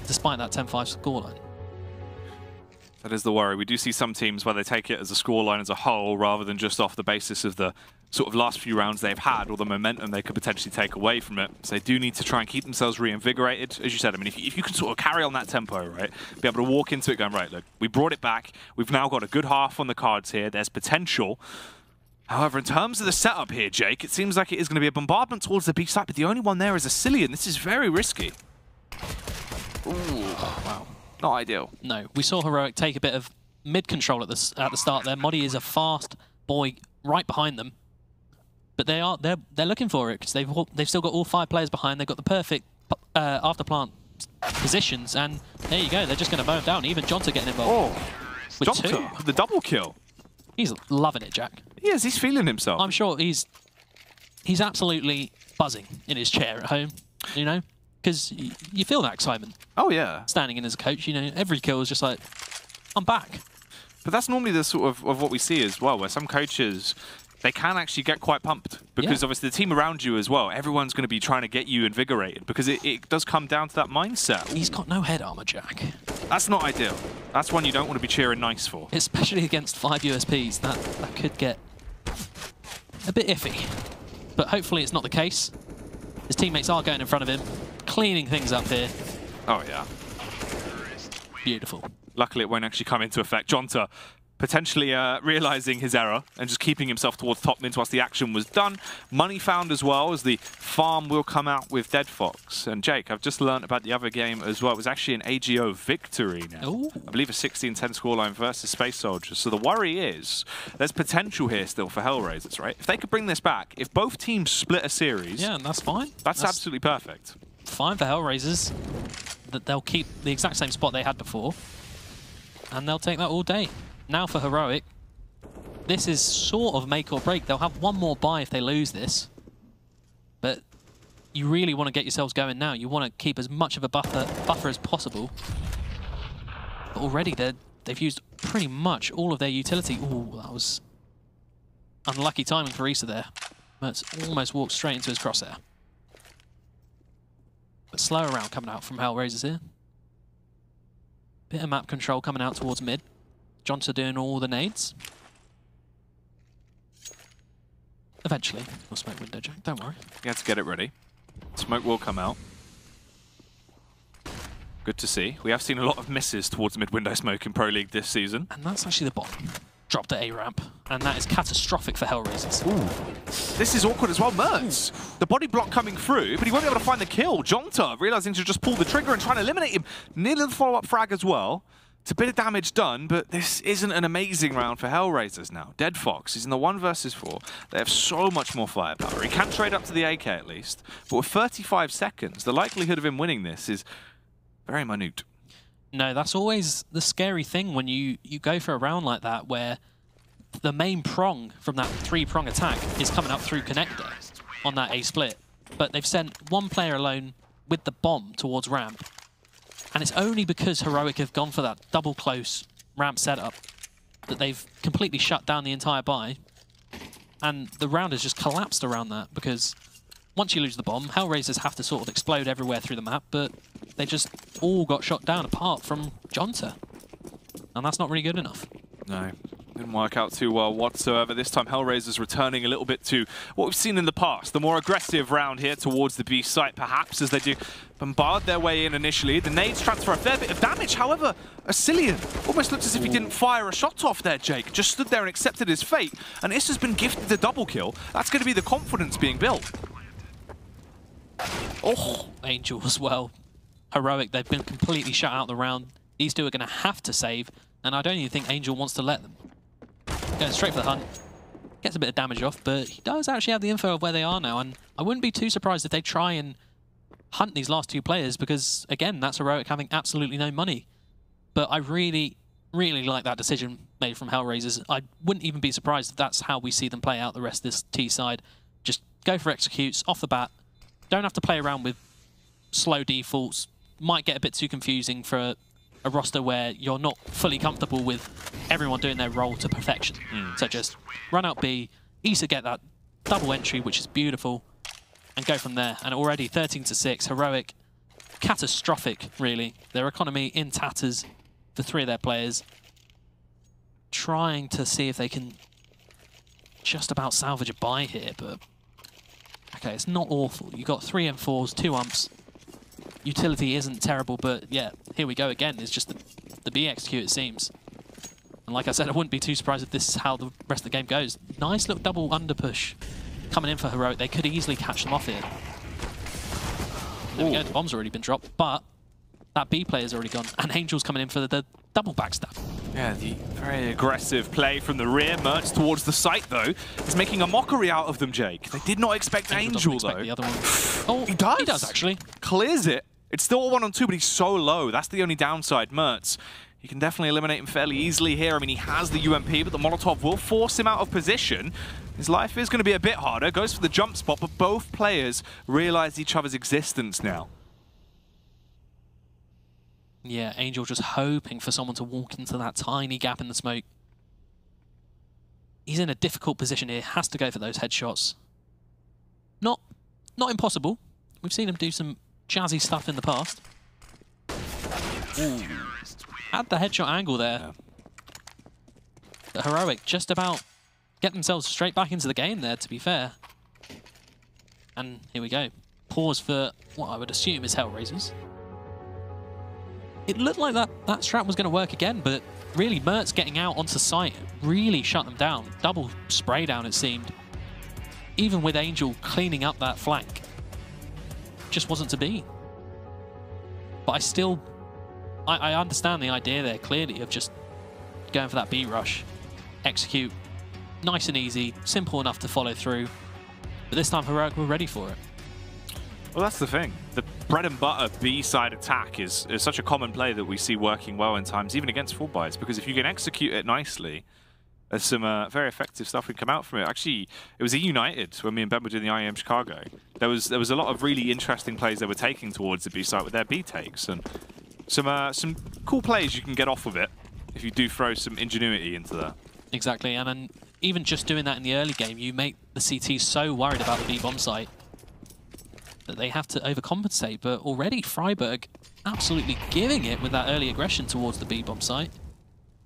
despite that 10-5 scoreline. That is the worry. We do see some teams where they take it as a scoreline as a whole rather than just off the basis of the sort of last few rounds they've had or the momentum they could potentially take away from it. So they do need to try and keep themselves reinvigorated. As you said, I mean, if you can sort of carry on that tempo, right, be able to walk into it going, right, look, we brought it back. We've now got a good half on the cards here. There's potential. However, in terms of the setup here, Jake, it seems like it is going to be a bombardment towards the B site, but the only one there is a Cillian. This is very risky. Ooh, wow. Not ideal. No, we saw Heroic take a bit of mid-control at the start there. Modi is a fast boy right behind them. But they're looking for it because they've still got all 5 players behind. They've got the perfect after plant positions, and there you go. They're just going to mow him down. Even Jonta getting involved. Oh, with Jonta, the double kill. He's loving it, Jack. Yes, he's feeling himself. I'm sure he's absolutely buzzing in his chair at home, you know, because you feel that excitement. Oh, yeah. Standing in as a coach, you know, every kill is just like, I'm back. But that's normally the sort of what we see as well, where some coaches, they can actually get quite pumped because obviously the team around you as well, everyone's going to be trying to get you invigorated because it does come down to that mindset. He's got no head armor, Jack. That's not ideal. That's one you don't want to be cheering nice for. Especially against 5 USPs, that could get a bit iffy. But hopefully it's not the case. His teammates are going in front of him, cleaning things up here. Oh, yeah. Beautiful. Luckily, it won't actually come into effect. Jonta potentially realizing his error and just keeping himself towards top mid whilst the action was done. Money found as well as the farm will come out with Dead Fox. And Jake, I've just learned about the other game as well. It was actually an AGO victory now. Ooh. I believe a 16-10 scoreline versus Space Soldiers. So the worry is there's potential here still for HellRaisers, right? If they could bring this back, if both teams split a series, yeah, and that's fine. That's absolutely perfect. Fine for HellRaisers. That they'll keep the exact same spot they had before, and they'll take that all day. Now for Heroic, this is sort of make or break. They'll have one more buy if they lose this, but you really want to get yourselves going now. You want to keep as much of a buffer as possible. But already they've used pretty much all of their utility. Ooh, that was unlucky timing for Issa there. Mertz almost walked straight into his crosshair. But slow round coming out from HellRaisers here. Bit of map control coming out towards mid. Jonta doing all the nades. Eventually, we'll smoke window, Jack. Don't worry. You have to get it ready. Smoke will come out. Good to see. We have seen a lot of misses towards mid-window smoke in Pro League this season. And that's actually the bomb. Dropped at A-ramp. And that is catastrophic for HellRaisers. Ooh. This is awkward as well. Mertz, the body block coming through, but he won't be able to find the kill. Jonta realizing to just pull the trigger and trying to eliminate him. Nearly the follow-up frag as well. It's a bit of damage done, but this isn't an amazing round for HellRaisers now. Dead Fox is in the 1 versus 4. They have so much more firepower. He can trade up to the AK at least, but with 35 seconds, the likelihood of him winning this is very minute. No, that's always the scary thing when you go for a round like that where the main prong from that 3-prong attack is coming up through connector on that A-split. But they've sent one player alone with the bomb towards ramp. And it's only because Heroic have gone for that double close ramp setup that they've completely shut down the entire buy. And the round has just collapsed around that because once you lose the bomb, HellRaisers have to sort of explode everywhere through the map, but they just all got shot down apart from Jonta. And that's not really good enough. No. Didn't work out too well whatsoever. This time HellRaisers returning a little bit to what we've seen in the past. The more aggressive round here towards the B site, perhaps, as they do bombard their way in initially. The nades transfer a fair bit of damage. However, Asilian almost looks as if he didn't fire a shot off there, Jake. Just stood there and accepted his fate. And this has been gifted a double kill. That's going to be the confidence being built. Oh, Angel as well. Heroic, they've been completely shut out the round. These two are going to have to save. And I don't even think Angel wants to let them. Going straight for the hunt. Gets a bit of damage off, but he does actually have the info of where they are now, and I wouldn't be too surprised if they try and hunt these last two players, because, again, that's Heroic having absolutely no money. But I really, really like that decision made from HellRaisers. I wouldn't even be surprised if that's how we see them play out the rest of this T side. Just go for executes off the bat. Don't have to play around with slow defaults. Might get a bit too confusing for a roster where you're not fully comfortable with everyone doing their role to perfection. So just run out B, Issa get that double entry, which is beautiful, and go from there. And already 13-6, Heroic, catastrophic, really. Their economy in tatters for three of their players. Trying to see if they can just about salvage a buy here, but okay, it's not awful. You got 3 M4s, 2 umps. Utility isn't terrible, but yeah, here we go again. It's just the B execute, it seems. And like I said, I wouldn't be too surprised if this is how the rest of the game goes. Nice little double under push coming in for Heroic. They could easily catch them off here. There we go, the bomb's already been dropped, but that B player's already gone. And Angel's coming in for the double backstab. Yeah, the very aggressive play from the rear. Mertz towards the site, though, is making a mockery out of them, Jake. They did not expect Angel though. The other one. Oh, he does. He does, actually. Clears it. It's still a 1-on-2, but he's so low. That's the only downside. Mertz, you can definitely eliminate him fairly easily here. I mean, he has the UMP, but the Molotov will force him out of position. His life is going to be a bit harder. Goes for the jump spot, but both players realize each other's existence now. Yeah, Angel just hoping for someone to walk into that tiny gap in the smoke. He's in a difficult position here. Has to go for those headshots. Not impossible. We've seen him do some jazzy stuff in the past. Ooh. Had the headshot angle there. Yeah. But Heroic just about get themselves straight back into the game there, to be fair. And here we go. Pause for what I would assume is HellRaisers. It looked like that strat was going to work again, but really Mertz getting out onto site really shut them down. Double spray down, it seemed. Even with Angel cleaning up that flank. Just wasn't to be. But I understand the idea there clearly of just going for that B rush. Execute. Nice and easy. Simple enough to follow through. But this time Heroic were ready for it. Well, that's the thing. The bread and butter B-side attack is such a common play that we see working well in times, even against full buys, because if you can execute it nicely, there's some very effective stuff can come out from it. Actually, it was a United when me and Ben were doing the IEM Chicago. There was a lot of really interesting plays they were taking towards the B site with their B takes, and some cool plays you can get off of it if you do throw some ingenuity into there. Exactly, and then even just doing that in the early game, you make the CT so worried about the B bomb site that they have to overcompensate. But already Freiburg absolutely giving it with that early aggression towards the B bomb site,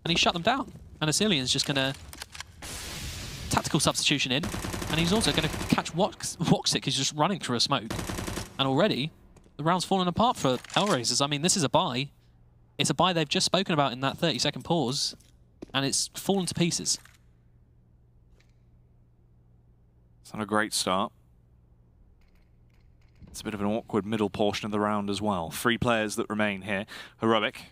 and he shut them down. And Asilian's just going to tactical substitution in, and he's also going to catch Woxic. He's just running through a smoke. And already, the round's fallen apart for HellRaisers. I mean, this is a buy. It's a buy they've just spoken about in that 30-second pause, and it's fallen to pieces. It's not a great start. It's a bit of an awkward middle portion of the round as well. 3 players that remain here. Heroic,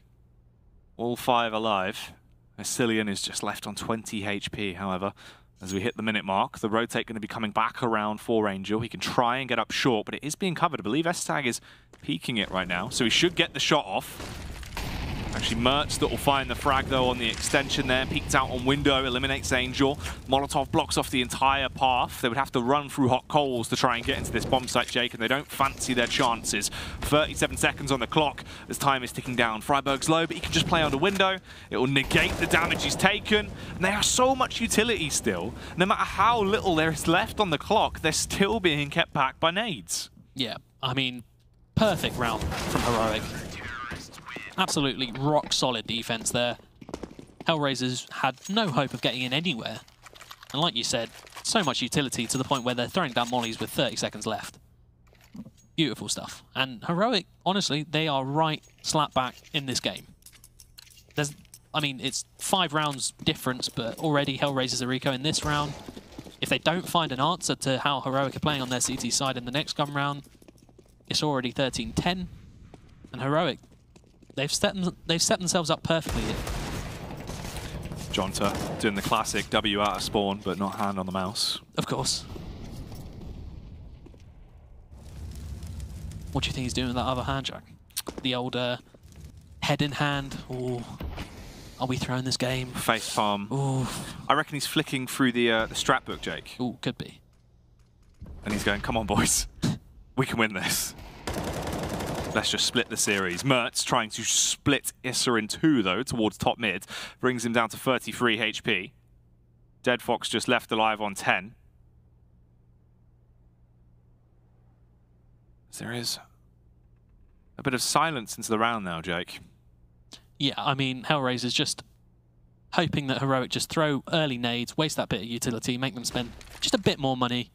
all 5 alive. Asilian is just left on 20 HP, however. As we hit the minute mark, the rotate going to be coming back around for Angel. He can try and get up short, but it is being covered. I believe S-Tag is peeking it right now, so he should get the shot off. Actually, Mertz that will find the frag, though, on the extension there. Peeked out on window, eliminates Angel. Molotov blocks off the entire path. They would have to run through hot coals to try and get into this bomb site, Jake, and they don't fancy their chances. 37 seconds on the clock as time is ticking down. Freiburg's low, but he can just play under window. It will negate the damage he's taken. And they have so much utility still. No matter how little there is left on the clock, they're still being kept back by nades. Yeah, I mean, perfect round from Heroic. Absolutely rock-solid defense there. HellRaisers had no hope of getting in anywhere. And like you said, so much utility to the point where they're throwing down mollies with 30 seconds left. Beautiful stuff. And Heroic, honestly, they are right slap back in this game. I mean, it's 5 rounds difference, but already HellRaisers are eco in this round. If they don't find an answer to how Heroic are playing on their CT side in the next gun round, it's already 13-10. And Heroic, they've set themselves up perfectly here. Jonta doing the classic W out of spawn, but not hand on the mouse. Of course. What do you think he's doing with that other hand, Jack? The old head in hand, or are we throwing this game? Face palm. Ooh. I reckon he's flicking through the strat book, Jake. Ooh, could be. And he's going, come on, boys. We can win this. Let's just split the series. Mertz trying to split Issa in 2, though, towards top mid. Brings him down to 33 HP. Dead Fox just left alive on 10. There is a bit of silence into the round now, Jake. Yeah, I mean, HellRaisers just hoping that Heroic just throw early nades, waste that bit of utility, make them spend just a bit more money.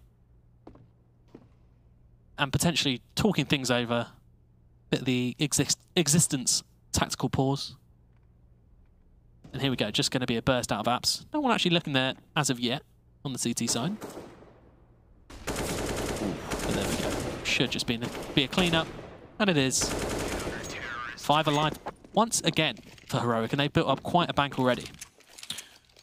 And potentially talking things over. Bit of the existence tactical pause. And here we go, just going to be a burst out of apps. No one actually looking there as of yet on the CT side. But there we go. Should just be a cleanup, and it is. 5 alive once again for Heroic, and they've built up quite a bank already.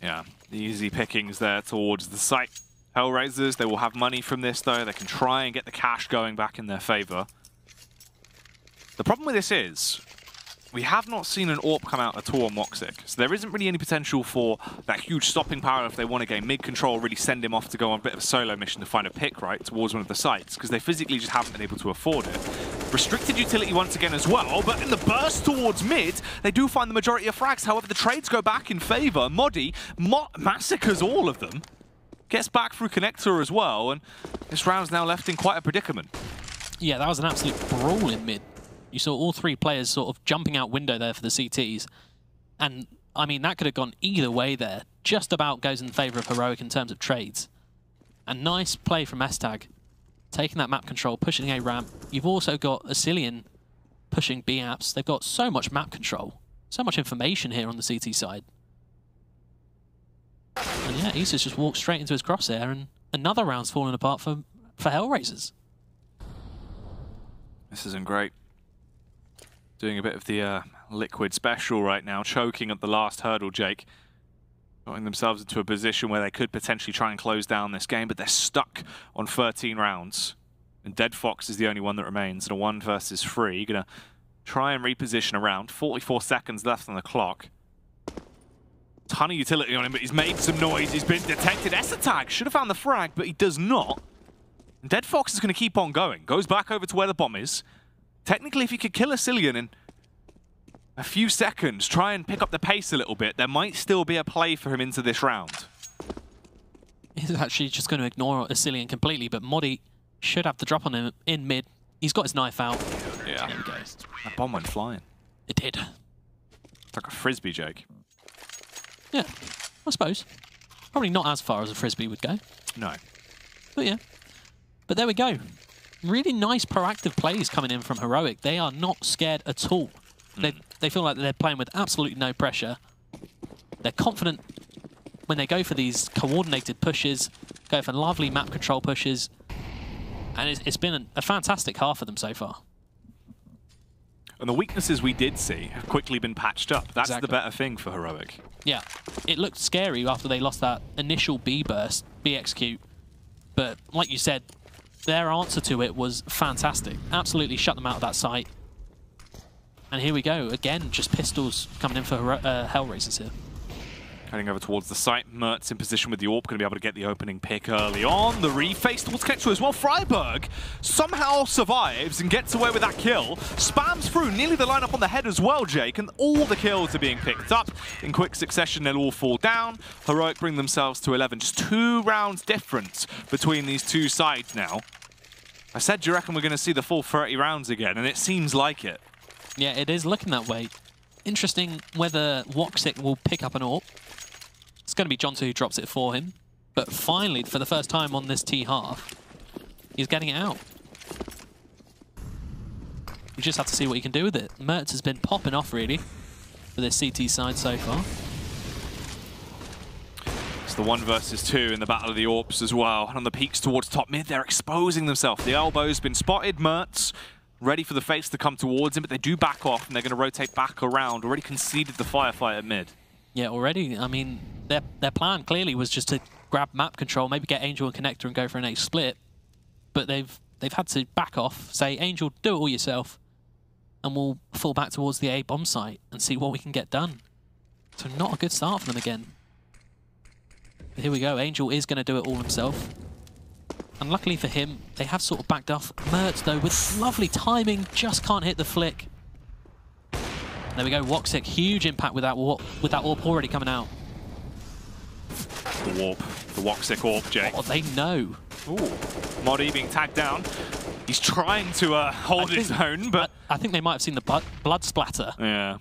Yeah, the easy pickings there towards the site. HellRaisers, they will have money from this, though. They can try and get the cash going back in their favor. The problem with this is, we have not seen an AWP come out at all on Moxic, so there isn't really any potential for that huge stopping power if they want to gain mid-control, really send him off to go on a bit of a solo mission to find a pick, right, towards one of the sites, because they physically just haven't been able to afford it. Restricted utility once again as well, but in the burst towards mid, they do find the majority of frags. However, the trades go back in favor. Moddy massacres all of them, gets back through connector as well, and this round's now left in quite a predicament. Yeah, that was an absolute brawl in mid. You saw all 3 players sort of jumping out window there for the CTs. And, I mean, that could have gone either way there. Just about goes in favour of Heroic in terms of trades. A nice play from S-Tag. Taking that map control, pushing A ramp. You've also got Asilian pushing B apps. They've got so much map control. So much information here on the CT side. And yeah, Isa's just walked straight into his crosshair, and another round's falling apart for HellRaisers. This isn't great. Doing a bit of the liquid special right now, choking at the last hurdle, Jake. Getting themselves into a position where they could potentially try and close down this game, but they're stuck on 13 rounds. And Dead Fox is the only one that remains in a 1 versus 3. Gonna try and reposition around. 44 seconds left on the clock. Ton of utility on him, but he's made some noise. He's been detected. S-Tag should have found the frag, but he does not. And Dead Fox is going to keep on going. Goes back over to where the bomb is. Technically, if he could kill Asilian in a few seconds, try and pick up the pace a little bit, there might still be a play for him into this round. He's actually just going to ignore Asilian completely, but Moddy should have the drop on him in mid. He's got his knife out. Yeah. There we go. That bomb went flying. It did. It's like a frisbee, Jake. Yeah, I suppose. Probably not as far as a frisbee would go. No. But yeah. But there we go. Really nice proactive plays coming in from Heroic. They are not scared at all. They feel like they're playing with absolutely no pressure. They're confident when they go for these coordinated pushes, go for lovely map control pushes. And it's been a fantastic half for them so far. And the weaknesses we did see have quickly been patched up. That's Exactly. the better thing for Heroic. Yeah, it looked scary after they lost that initial B burst, B execute. But like you said, their answer to it was fantastic. Absolutely shut them out of that site. And here we go. Again, just pistols coming in for HellRaisers here. Heading over towards the site. Mertz in position with the AWP, going to be able to get the opening pick early on. The reface towards connector as well. Freiburg somehow survives and gets away with that kill. Spams through nearly the lineup on the head as well, Jake, and all the kills are being picked up. In quick succession, they'll all fall down. Heroic bring themselves to 11. Just 2 rounds difference between these 2 sides now. I said, do you reckon we're going to see the full 30 rounds again? And it seems like it. Yeah, it is looking that way. Interesting whether Woxic will pick up an AWP. It's going to be Jonta who drops it for him. But finally, for the first time on this T half, he's getting it out. You just have to see what you can do with it. Mertz has been popping off, really, for this CT side so far. It's the 1 versus 2 in the Battle of the AWPs as well. And on the peaks towards top mid, they're exposing themselves. The elbow's been spotted. Mertz ready for the face to come towards him, but they do back off, and they're going to rotate back around. Already conceded the firefight at mid. Yeah, already. I mean, their plan clearly was just to grab map control, maybe get Angel and Connector and go for an A split. But they've had to back off, say, Angel, do it all yourself, and we'll fall back towards the A bomb site and see what we can get done. So not a good start for them again. But here we go. Angel is going to do it all himself. And luckily for him, they have sort of backed off. Mertz, though, with lovely timing, just can't hit the flick. There we go. Woxic, huge impact with that AWP already coming out. The warp. The Woxic AWP, Jake. Oh, they know. Ooh. Modi being tagged down. He's trying to hold his own, but... I think they might have seen the blood splatter. Yeah.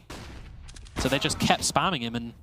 So they just kept spamming him, and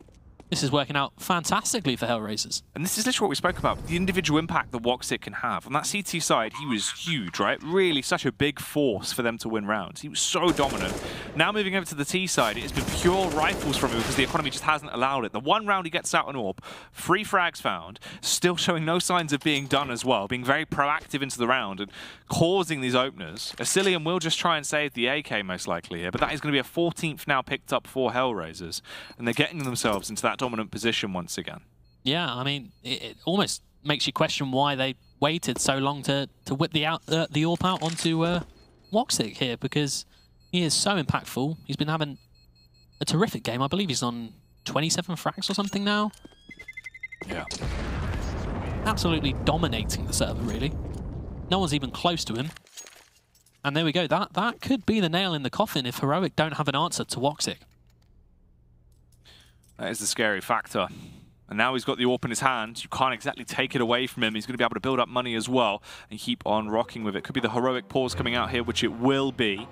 this is working out fantastically for HellRaisers. And this is literally what we spoke about, the individual impact that Woxic can have. On that CT side, he was huge, right? Really such a big force for them to win rounds. He was so dominant. Now moving over to the T side, it's been pure rifles from him because the economy just hasn't allowed it. The 1 round he gets out on AWP, 3 frags found, still showing no signs of being done as well, being very proactive into the round and causing these openers. Asilium will just try and save the AK most likely here, but that is going to be a 14th now picked up for HellRaisers, and they're getting themselves into that dominant position once again. Yeah, I mean, it almost makes you question why they waited so long to whip the AWP out onto Woxic here, because he is so impactful. He's been having a terrific game. I believe he's on 27 frags or something now. Yeah. Absolutely dominating the server, really. No one's even close to him. And there we go. That could be the nail in the coffin if Heroic don't have an answer to Woxic. That is the scary factor. And now he's got the AWP in his hand. You can't exactly take it away from him. He's going to be able to build up money as well and keep on rocking with it. Could be the heroic pause coming out here, which it will be,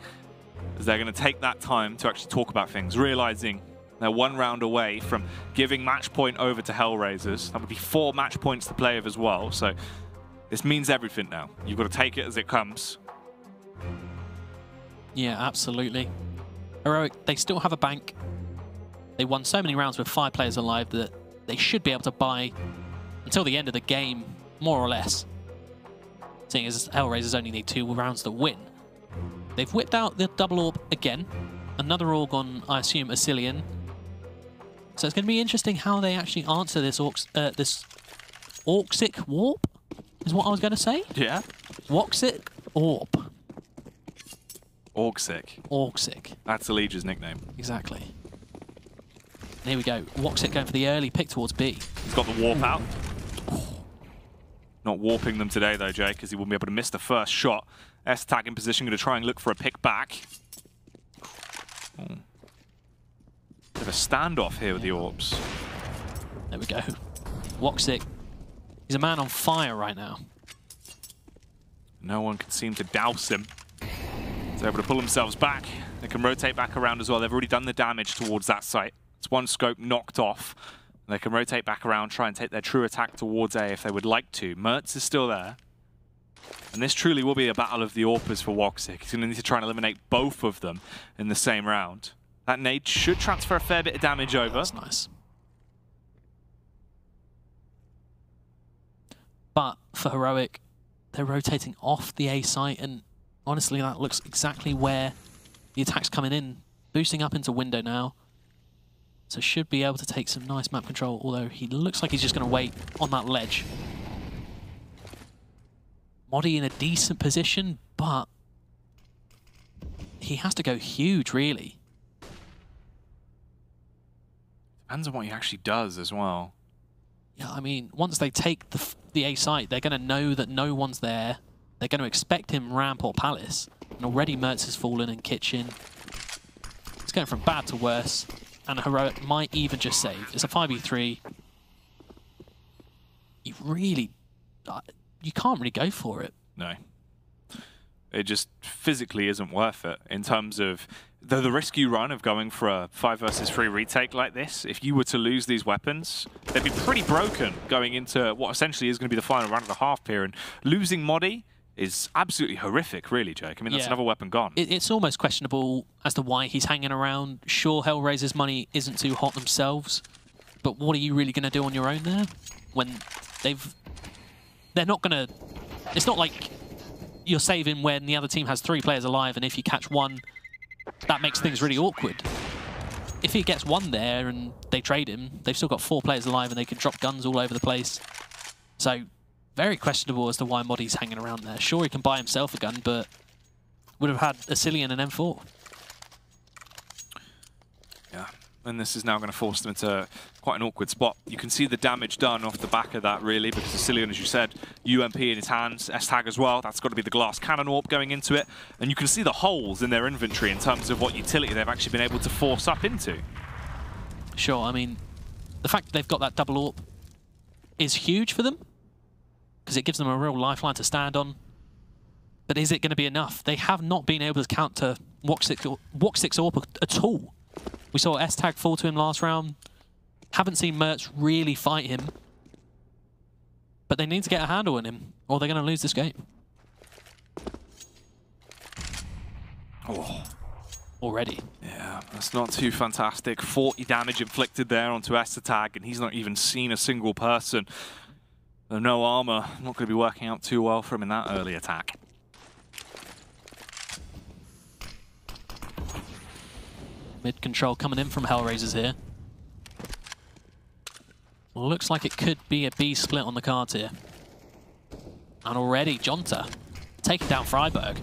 as they're going to take that time to actually talk about things, realizing they're 1 round away from giving match point over to HellRaisers. That would be 4 match points to play with as well. So this means everything now. You've got to take it as it comes. Yeah, absolutely. Heroic, they still have a bank. They won so many rounds with 5 players alive that they should be able to buy until the end of the game, more or less. Seeing as HellRaisers only need 2 rounds to win. They've whipped out the double AWP again. Another AWP on, I assume, Asilian. So it's going to be interesting how they actually answer this Woxic warp, is what I was going to say. Yeah. Woxic AWP. Woxic. That's Allegia's nickname. Exactly. And here we go. Woxic going for the early pick towards B. He's got the warp out. Not warping them today, though, Jay, because he wouldn't be able to miss the first shot. S-tag in position, going to try and look for a pick back. Bit of a standoff here with the AWPs. There we go. Woxic. He's a man on fire right now. No one can seem to douse him. They're able to pull themselves back. They can rotate back around as well. They've already done the damage towards that site. It's 1 scope knocked off. They can rotate back around, try and take their true attack towards A if they would like to. Mertz is still there. And this truly will be a battle of the AWPers for Woxic. He's going to need to try and eliminate both of them in the same round. That nade should transfer a fair bit of damage over. That's nice. But for Heroic, they're rotating off the A site, and honestly, that looks exactly where the attack's coming in. Boosting up into window now. So should be able to take some nice map control, although he looks like he's just going to wait on that ledge. Modi in a decent position, but he has to go huge, really. Depends on what he actually does as well. Yeah, I mean, once they take the A site, they're going to know that no one's there. They're going to expect him ramp or palace. And already Mertz has fallen in kitchen. It's going from bad to worse. And Heroic might even just save. It's a 5v3. You really... you can't really go for it. No. It just physically isn't worth it in terms of the risk you run of going for a 5 versus 3 retake like this, if you were to lose these weapons, they'd be pretty broken going into what essentially is going to be the final round of the half here. And losing Modi is absolutely horrific, really, Jake. I mean, that's another weapon gone. It's almost questionable as to why he's hanging around. Sure, HellRaisers' money isn't too hot themselves, but what are you really going to do on your own there? When they're not going to... It's not like you're saving when the other team has 3 players alive, and if you catch one, that makes things really awkward. If he gets one there and they trade him, they've still got 4 players alive and they can drop guns all over the place. So... very questionable as to why Modi's hanging around there. Sure, he can buy himself a gun, but would have had a Cillian and M4. Yeah, and this is now going to force them into quite an awkward spot. You can see the damage done off the back of that, really, because Cillian, as you said, UMP in his hands, S-Tag as well. That's got to be the glass cannon AWP going into it. And you can see the holes in their inventory in terms of what utility they've actually been able to force up into. Sure, I mean, the fact that they've got that double AWP is huge for them, because it gives them a real lifeline to stand on. But is it going to be enough? They have not been able to counter Woxic AWP at all. We saw S-Tag fall to him last round. Haven't seen Mertz really fight him. But they need to get a handle on him, or they're going to lose this game. Oh. Already. Yeah, that's not too fantastic. 40 damage inflicted there onto S-Tag, and he's not even seen a single person. No armor, not going to be working out too well for him in that early attack. Mid control coming in from HellRaisers here. Looks like it could be a B split on the cards here. And already Jonta taking down Freiburg.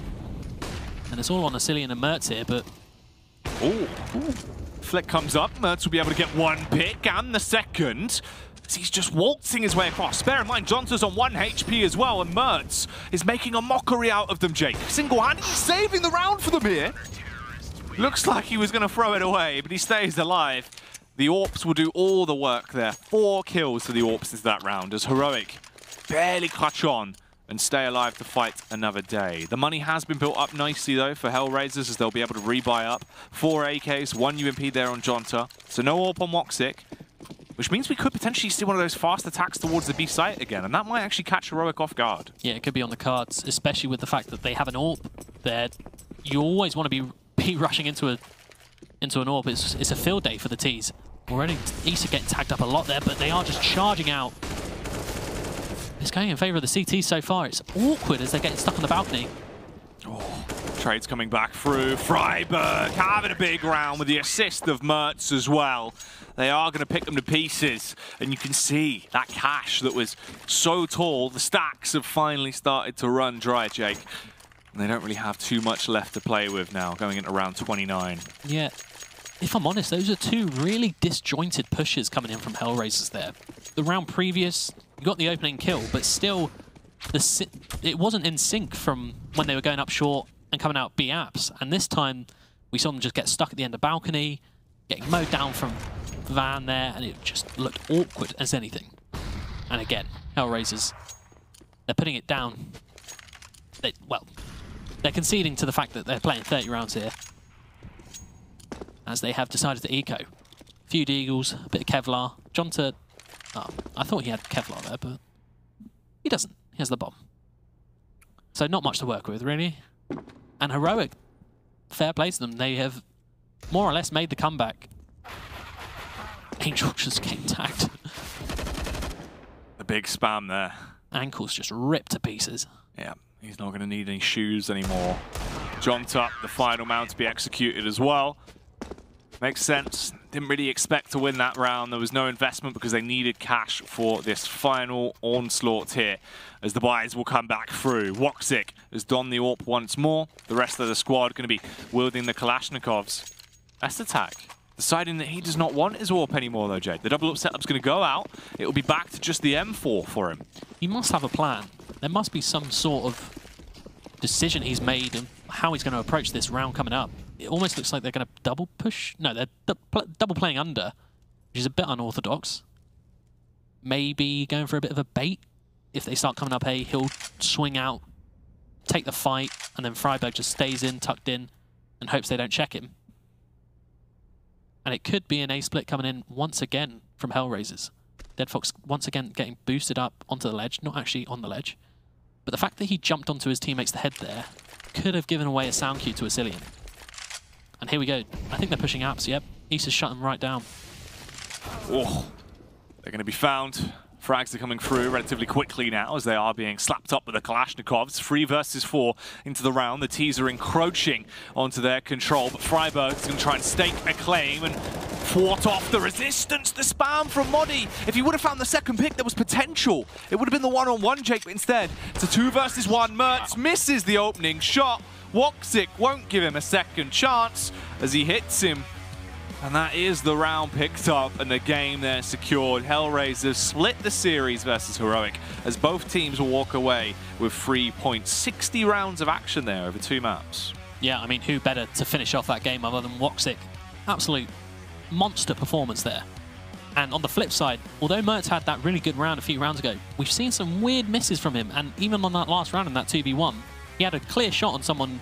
And it's all on Cillian and Mertz here, but... Ooh. Flick comes up, Mertz will be able to get one pick and the second. He's just waltzing his way across. Bear in mind, Jonta's on 1 HP as well, and Mertz is making a mockery out of them, Jake. Single-handedly saving the round for them here. Looks like he was going to throw it away, but he stays alive. The AWPs will do all the work there. 4 kills for the AWPs into that round, as Heroic barely clutch on and stay alive to fight another day. The money has been built up nicely, though, for HellRaisers, as they'll be able to rebuy up. 4 AKs, 1 UMP there on Jonta. So no AWP on Woxic, which means we could potentially see one of those fast attacks towards the B site again, and that might actually catch Heroic off guard. Yeah, it could be on the cards, especially with the fact that they have an AWP there. You always want to be rushing into an AWP. It's a field day for the T's. Already, East are getting tagged up a lot there, but they are just charging out. It's going in favour of the CT so far. It's awkward as they're getting stuck on the balcony. Oh, trades coming back through. Freiburg having a big round with the assist of Mertz as well. They are going to pick them to pieces, and you can see that cash that was so tall. The stacks have finally started to run dry, Jake. And they don't really have too much left to play with now, going into round 29. Yeah, if I'm honest, those are 2 really disjointed pushes coming in from HellRaisers there. The round previous, you got the opening kill, but still, it wasn't in sync from when they were going up short and coming out B apps. And this time, we saw them just get stuck at the end of balcony, getting mowed down from Van there, and it just looked awkward as anything. And again, HellRaisers, they're putting it down. They're conceding to the fact that they're playing 30 rounds here, as they have decided to eco. A few deagles, a bit of Kevlar. Jonta, I thought he had Kevlar there, but he doesn't. He has the bomb. So not much to work with, really. And Heroic, fair play to them. They have more or less made the comeback. Angel just came tagged. The big spam there. Ankles just ripped to pieces. Yeah, he's not going to need any shoes anymore. Jonta, the final mount to be executed as well. Makes sense. Didn't really expect to win that round. There was no investment because they needed cash for this final onslaught here, as the buys will come back through. Woxic has donned the AWP once more. The rest of the squad going to be wielding the Kalashnikovs. S-Tag deciding that he does not want his AWP anymore, though, Jade. The double up setup's going to go out. It will be back to just the M4 for him. He must have a plan. There must be some sort of decision he's made and how he's going to approach this round coming up. It almost looks like they're going to double push. No, they're double playing under, which is a bit unorthodox. Maybe going for a bit of a bait. If they start coming up A, he'll swing out, take the fight, and then Freiburg just stays in, tucked in, and hopes they don't check him. And it could be an A split coming in once again from HellRaisers. Dead Fox once again getting boosted up onto the ledge, not actually on the ledge. But the fact that he jumped onto his teammate's head there could have given away a sound cue to Asilian. And here we go. I think they're pushing apps, yep. East has shut them right down. Oh, they're going to be found. Frags are coming through relatively quickly now as they are being slapped up with the Kalashnikovs. 3 versus 4 into the round. The T's are encroaching onto their control, but Freiburg is going to try and stake a claim and thwart off the resistance. The spam from Modi. If he would have found the second pick, there was potential. It would have been the one-on-one, Jake, but instead it's a 2 versus 1. Mertz misses the opening shot. Woxic won't give him a second chance as he hits him. And that is the round picked up and the game there secured. HellRaisers split the series versus Heroic as both teams will walk away with 3 points. 60 rounds of action there over 2 maps. Yeah, I mean, who better to finish off that game other than Woxic? Absolute monster performance there. And on the flip side, although Mertz had that really good round a few rounds ago, we've seen some weird misses from him. And even on that last round in that 2v1, he had a clear shot on someone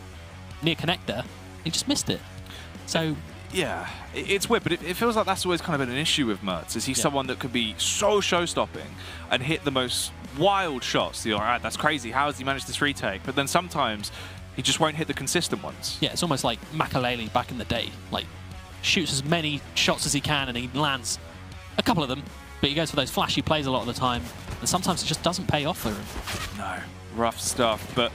near connector. He just missed it. So... yeah, it's weird, but it feels like that's always kind of been an issue with Mertz. Is he someone that could be so show-stopping and hit the most wild shots? You're like, all right, that's crazy. How has he managed this retake? But then sometimes he just won't hit the consistent ones. Yeah, it's almost like Makalele back in the day. Like, shoots as many shots as he can and he lands a couple of them, but he goes for those flashy plays a lot of the time, and sometimes it just doesn't pay off for him. No, rough stuff, but...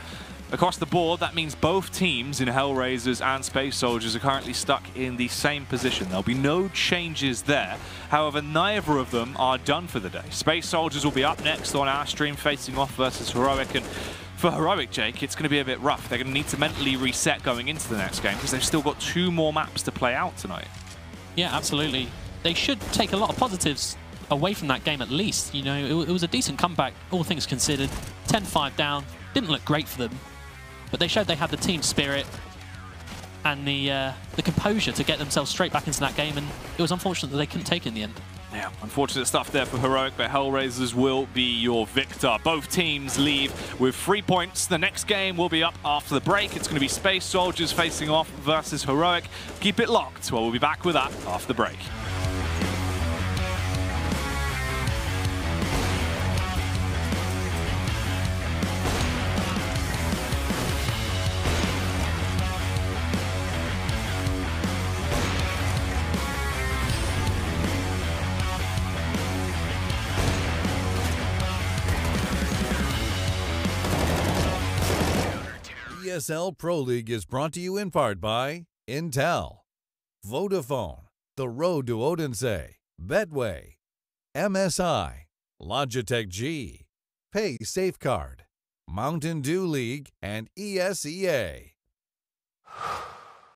across the board, that means both teams in HellRaisers and Space Soldiers are currently stuck in the same position. There'll be no changes there. However, neither of them are done for the day. Space Soldiers will be up next on our stream, facing off versus Heroic. And for Heroic, Jake, it's going to be a bit rough. They're going to need to mentally reset going into the next game because they've still got 2 more maps to play out tonight. Yeah, absolutely. They should take a lot of positives away from that game at least. You know, it was a decent comeback, all things considered. 10-5 down. Didn't look great for them. But they showed they had the team spirit and the composure to get themselves straight back into that game, and it was unfortunate that they couldn't take it in the end. Yeah, unfortunate stuff there for Heroic, but HellRaisers will be your victor. Both teams leave with 3 points. The next game will be up after the break. It's going to be Space Soldiers facing off versus Heroic. Keep it locked, well, we'll be back with that after the break. ESL Pro League is brought to you in part by Intel, Vodafone, The Road to Odense, Betway, MSI, Logitech G, Pay Safeguard, Mountain Dew League, and ESEA.